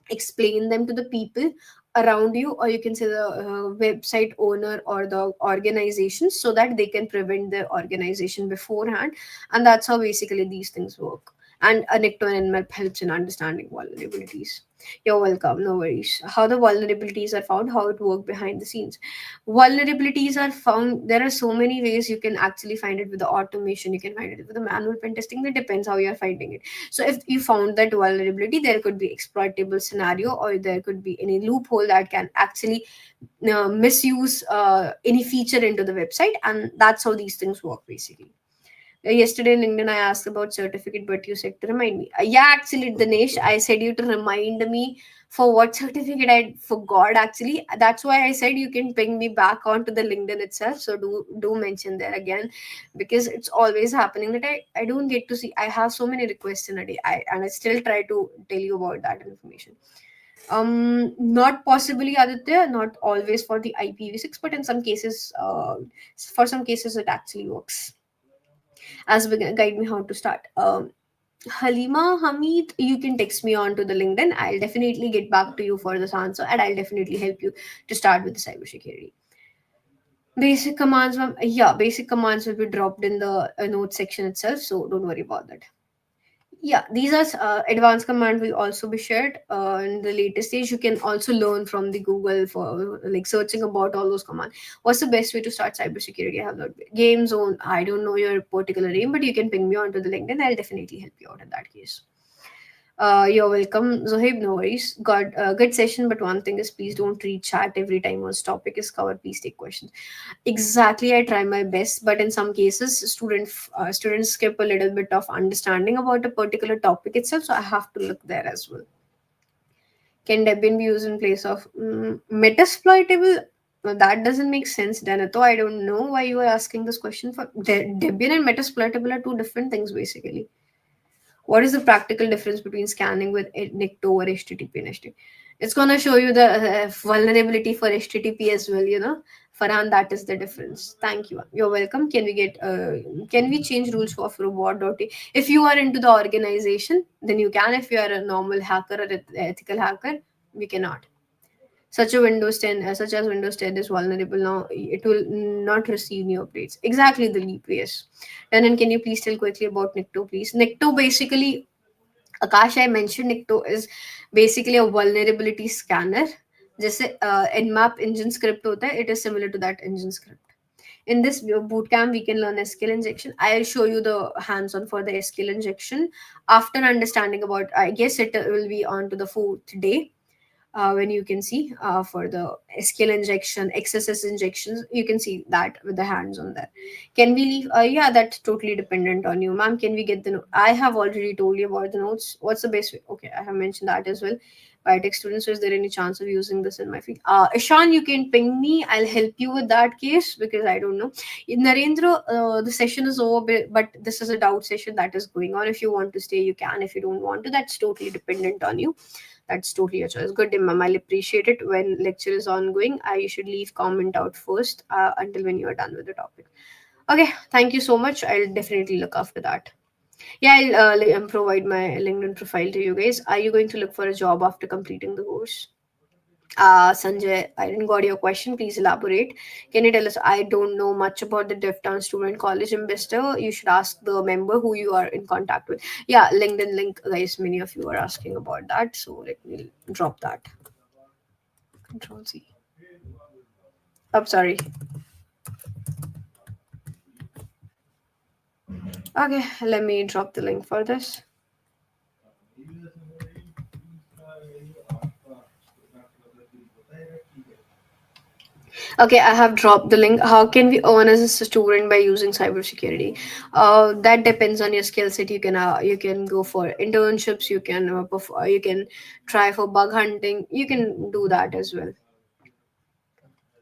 explain them to the people around you, or you can say the website owner or the organization, so that they can prevent their organization beforehand. And that's how basically these things work. And a Nikto and Nmap helps in understanding vulnerabilities. You're welcome, no worries. How the vulnerabilities are found, how it work behind the scenes. Vulnerabilities are found, there are so many ways you can actually find it. With the automation, you can find it with the manual pen testing. That depends how you are finding it. So if you found that vulnerability, there could be exploitable scenario, or there could be any loophole that can actually misuse any feature into the website, and that's how these things work basically. Yesterday in LinkedIn, I asked about certificate, but you said to remind me. Yeah, actually, Dinesh, I said you to remind me for what certificate. I forgot actually. That's why I said you can ping me back onto the LinkedIn itself. So do mention there again, because it's always happening that I don't get to see. I have so many requests in a day. I still try to tell you about that information. Not possibly, Aditya. Not always for the IPv6, but in some cases, for some cases, it actually works. As we guide me how to start. Halima Hamid, you can text me on to the LinkedIn. I'll definitely get back to you for this answer, and I'll definitely help you to start with the cybersecurity. Basic commands, yeah, basic commands will be dropped in the note section itself, so don't worry about that. Yeah, these are advanced commands will also be shared in the latest stage. You can also learn from the Google for like searching about all those commands. What's the best way to start cybersecurity? I have not game zone. I don't know your particular name, but you can ping me onto the LinkedIn. I'll definitely help you out in that case. You're welcome, Zohib. No worries. Got a good session, but one thing is, please don't read chat every time one topic is covered. Please take questions. Exactly, I try my best, but in some cases, students skip a little bit of understanding about a particular topic itself. So I have to look there as well. Can Debian be used in place of Metasploitable? Well, that doesn't make sense, Danato. I don't know why you are asking this question. For Debian and Metasploitable are two different things, basically. What is the practical difference between scanning with Nikto or HTTP and HTTP? It's going to show you the vulnerability for HTTP as well, Farhan, that is the difference. Thank you. You're welcome. Can we change rules for reward.a? If you are into the organization, then you can. If you are a normal hacker or ethical hacker, we cannot. Such as Windows 10 is vulnerable now, it will not receive new updates. Exactly, the leap, yes. And then can you please tell quickly about Nikto, please? Nikto basically, Akash, I mentioned Nikto is basically a vulnerability scanner. जैसे Nmap engine script होता है, it is similar to that engine script. In this bootcamp, we can learn SQL injection. I'll show you the hands-on for the SQL injection after understanding about. I guess it will be on to the fourth day, when you can see for the SQL injection, XSS injections, you can see that with the hands on there. Can we leave? Yeah, that's totally dependent on you, ma'am. Can we get the? I have already told you about the notes. What's the best way? Okay, I have mentioned that as well. Biotech students, so is there any chance of using this in my field? Ishan, you can ping me. I'll help you with that case because I don't know. Narendra, the session is over, but this is a doubt session that is going on. If you want to stay, you can. If you don't want to, that's totally dependent on you. That's totally a choice. Good, ma'am. I'll appreciate it. When lecture is ongoing, I should leave comment out first until when you are done with the topic. Okay, thank you so much. I'll definitely look after that. Yeah, I'll provide my LinkedIn profile to you guys. Are you going to look for a job after completing the course? Sanjay, I didn't got your question. Please elaborate. Can you tell us? I don't know much about the DevTown Student College Investor. You should ask the member who you are in contact with. Yeah, LinkedIn link, guys. Many of you are asking about that. So let me drop that. Control C. I'm sorry. Okay, let me drop the link for this. Okay, I have dropped the link. How can we earn as a student by using cybersecurity? That depends on your skill set. You can go for internships. You can try for bug hunting. You can do that as well.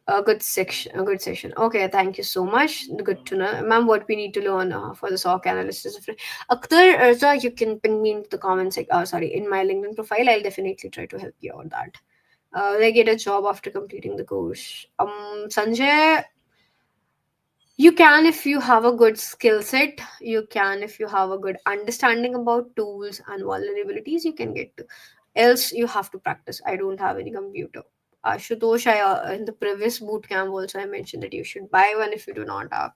A good section. A good session. Okay, thank you so much. Good to know, ma'am. What we need to learn for the SOC analyst is different. Akhtar, you can ping me into the comments. Sorry, in my LinkedIn profile, I'll definitely try to help you on that. They get a job after completing the course. Sanjay, you can if you have a good skill set. You can if you have a good understanding about tools and vulnerabilities. You can get to. Else, you have to practice. I don't have any computer. Ashutosh, in the previous boot camp also I mentioned that you should buy one if you do not have.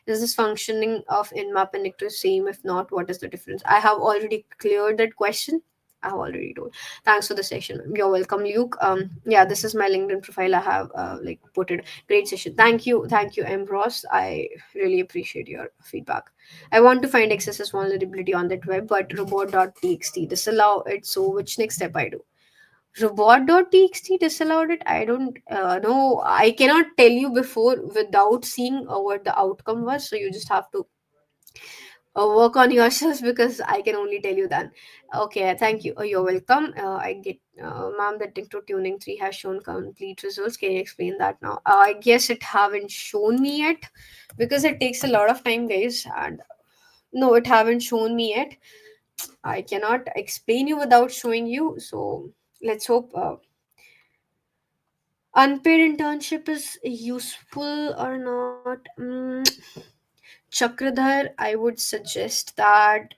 Is this functioning of Nmap and Nikto same? If not, what is the difference? I have already cleared that question. I have already told. Thanks for the session. You're welcome, Luke. Yeah, this is my LinkedIn profile. I have like put it. Great session. Thank you, Ambrose. I really appreciate your feedback. I want to find XSS vulnerability on that web, but robot.txt disallow it. So which next step I do? Robot.txt disallowed it. I don't know. I cannot tell you before without seeing what the outcome was. So you just have to work on yourselves because I can only tell you that. Okay, thank you. You're welcome. I get, ma'am, the Nikto tuning 3 has shown complete results. Can you explain that now? I guess it haven't shown me yet because it takes a lot of time, guys. And no, it haven't shown me yet. I cannot explain you without showing you. So let's hope. Unpaid internship is useful or not? Chakradhar, I would suggest that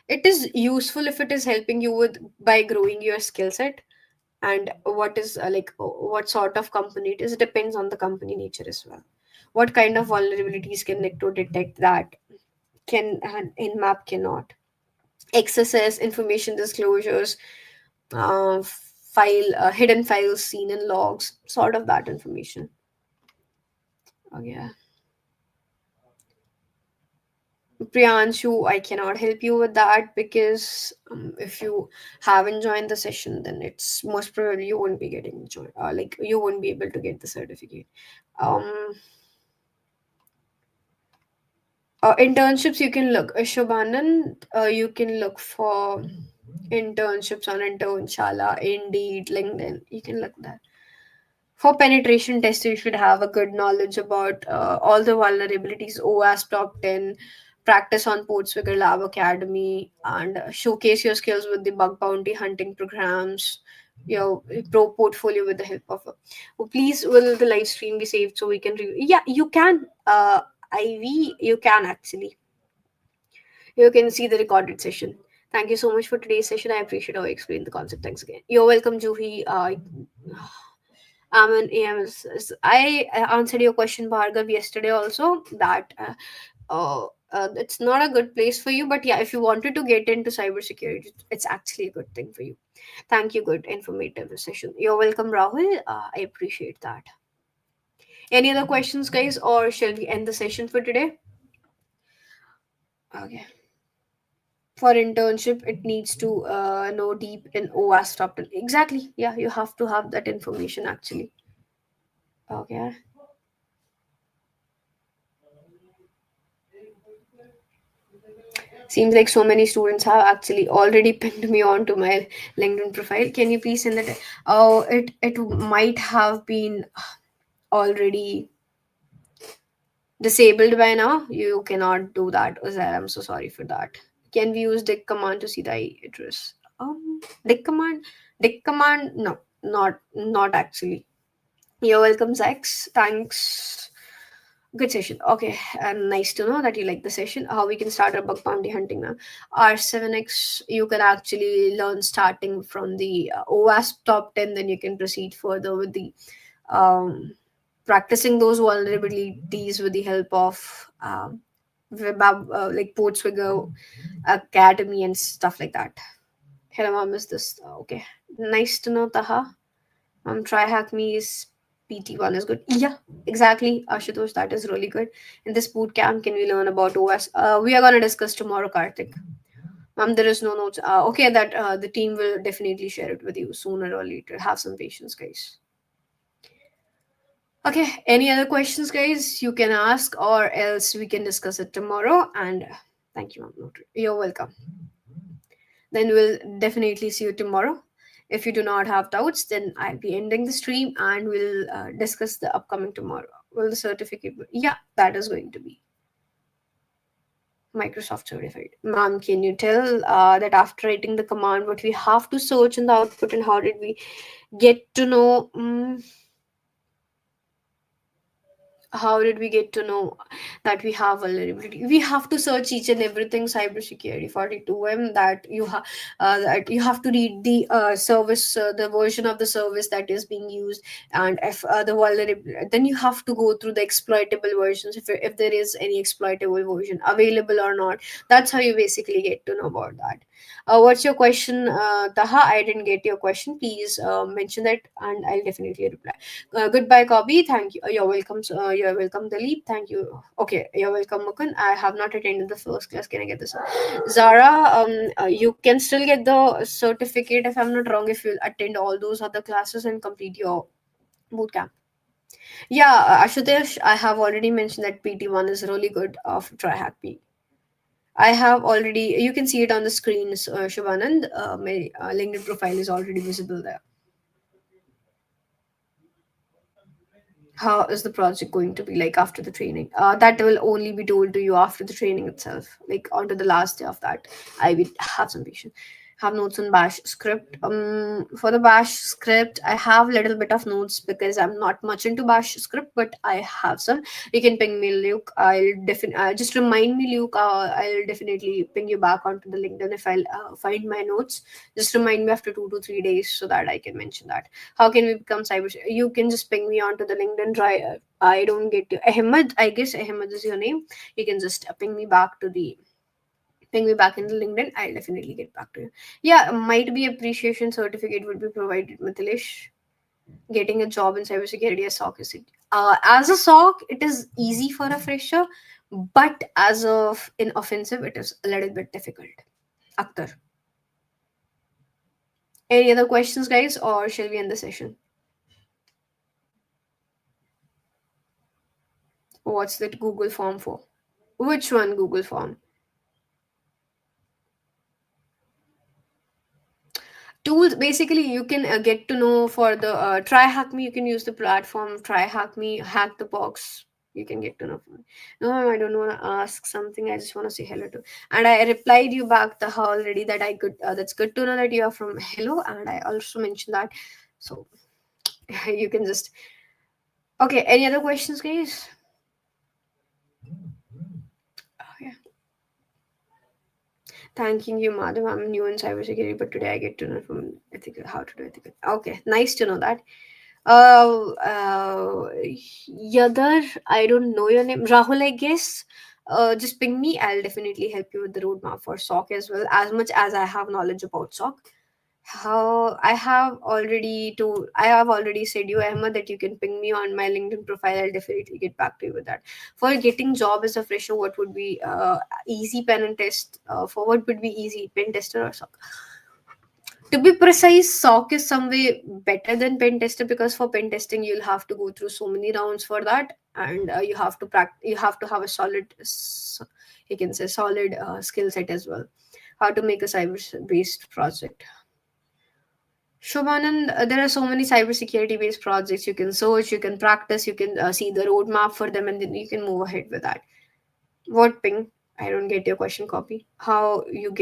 it is useful if it is helping you with by growing your skill set. And what is what sort of company it is depends on the company nature as well. What kind of vulnerabilities can Nikto detect that can and Nmap cannot? XSS, information disclosures, file hidden files seen in logs, sort of that information. Oh yeah. Priyanshu, I cannot help you with that because if you haven't joined the session, then it's most probably you won't be getting joined. Like you won't be able to get the certificate. Um, Internships you can look. Shobhanan, you can look for internships on Internshala, Indeed, LinkedIn. You can look there. For penetration tests, you should have a good knowledge about all the vulnerabilities, OWASP Top 10, practice on Portswigger Lab Academy, and showcase your skills with the bug bounty hunting programs, your pro portfolio with the help of. Please, will the live stream be saved so we can review? Yeah, you can. IV, you can actually. You can see the recorded session. Thank you so much for today's session. I appreciate how you explained the concept. Thanks again. You're welcome, Juhi. I'm an AMS. I answered your question, Bhargav, yesterday also, that it's not a good place for you. But yeah, if you wanted to get into cybersecurity, it's actually a good thing for you. Thank you. Good informative session. You're welcome, Rahul. I appreciate that. Any other questions, guys, or shall we end the session for today? Okay. For internship, it needs to know deep in OWASP top 10. Exactly. Yeah, you have to have that information actually. Okay. Seems like so many students have actually already pinned me onto my LinkedIn profile. Can you please send that? Oh, it might have been already disabled by now. You cannot do that, Uzair. I'm so sorry for that. Can we use dict command to see the IP address? Dict command? Dict command? No, not actually. You're welcome, Zax. Thanks. Good session. Okay, and nice to know that you like the session. How we can start our bug bounty hunting now. R7X, you can actually learn starting from the OWASP top 10, then you can proceed further with the um, practicing those vulnerabilities with the help of like Portswigger Academy and stuff like that. Hello, I missed this. Okay, nice to know, Taha. Try hack me is PT1 is good. Yeah, exactly, Ashutosh. That is really good. In this boot camp, can we learn about OS? We are gonna discuss tomorrow, Karthik. There is no notes. Okay, that the team will definitely share it with you sooner or later. Have some patience, guys. Okay, any other questions, guys? You can ask, or else we can discuss it tomorrow. And thank you, ma'am. You're welcome. Then we'll definitely see you tomorrow. If you do not have doubts, then I'll be ending the stream and we'll discuss the upcoming tomorrow. Will the certificate be? Yeah, that is going to be Microsoft certified. Ma'am, can you tell that after writing the command, what we have to search in the output and how did we get to know? How did we get to know that we have vulnerability? We have to search each and everything cybersecurity 42M, that you have to read the service, the version of the service that is being used, and if the vulnerability, then you have to go through the exploitable versions, if there is any exploitable version available or not. That's how you basically get to know about that. What's your question, Taha? I didn't get your question. Please mention that and I'll definitely reply. Goodbye, Kobi. Thank you. You're welcome. You're welcome, Dalip. Thank you. Okay, you're welcome, Mukun. I have not attended the first class. Can I get this? Zara, you can still get the certificate if I'm not wrong, if you attend all those other classes and complete your bootcamp. Yeah, Ashutosh, I have already mentioned that PT1 is really good of TryHackP. I have already, you can see it on the screen, Shubhanand. My LinkedIn profile is already visible there. How is the project going to be like after the training? That will only be told to you after the training itself, like onto the last day of that. I will have some patience. Have notes on bash script. For the bash script, I have little bit of notes because I'm not much into bash script, but I have some. You can ping me, Luke. I'll definitely just remind me, Luke. I'll definitely ping you back onto the LinkedIn if I'll find my notes. Just remind me after 2 to 3 days so that I can mention that. How can we become cyber? You can just ping me onto the LinkedIn. Try. I don't get you. Ahmed, I guess Ahmed is your name. You can just ping me back in the LinkedIn. I'll definitely get back to you. Yeah, might be appreciation certificate would be provided, Mithilesh. Getting a job in cybersecurity as SOC is it? As a SOC, it is easy for a fresher, but as of in offensive, it is a little bit difficult. Akhtar, any other questions, guys, or shall we end the session? What's that Google form for? Which one Google form? Tools, basically you can get to know for the try hack me, you can use the platform try hack me, hack the box. You can get to know from it. No, I don't want to ask something, I just want to say hello to. And I replied you back the already that I could that's good to know that you are from hello, and I also mentioned that. So you can just, okay, any other questions, guys? Okay. Thanking you, madam. I'm new in cybersecurity, but today I get to know from ethical how to do ethical. Okay, nice to know that. Yadar, I don't know your name. Rahul, I guess. Just ping me. I'll definitely help you with the roadmap for SOC as well, as much as I have knowledge about SOC. How I have already said you, Ahmed, that you can ping me on my LinkedIn profile. I'll definitely get back to you with that. For getting job as a fresher, what would be easy pen and test? For what would be easy pen tester or SOC? To be precise, SOC is some way better than pen tester, because for pen testing you'll have to go through so many rounds for that, and you have to you have to have a you can say solid skill set as well. How to make a cyber based project. Shobhanand, there are so many cybersecurity based projects. You can search, you can practice, you can see the roadmap for them, and then you can move ahead with that. What ping? I don't get your question copy. How you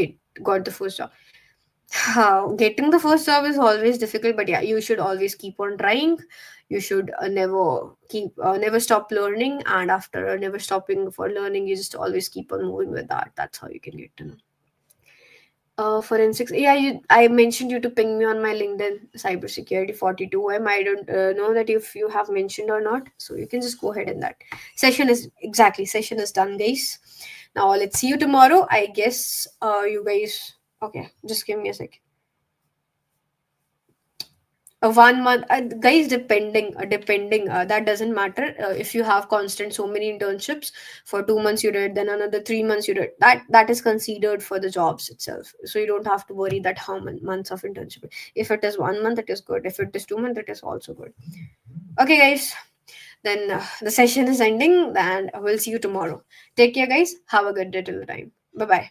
got the first job? How getting the first job is always difficult, but yeah, you should always keep on trying. You should never stop learning, and after never stopping for learning, you just always keep on moving with that. That's how you can get to know. Forensics. Yeah, I mentioned you to ping me on my LinkedIn, cybersecurity 42M. I don't know that if you have mentioned or not, so you can just go ahead and that. Session is done, guys. Now let's see you tomorrow. I guess you guys. Okay, just give me a sec. 1 month, guys, depending that doesn't matter. If you have constant so many internships, for 2 months you did, then another 3 months you did, that is considered for the jobs itself, so you don't have to worry that how many months of internship. If it is 1 month, it is good. If it is 2 months, it is also good. Okay, guys, then the session is ending, and we'll see you tomorrow. Take care, guys. Have a good day till the time. Bye bye.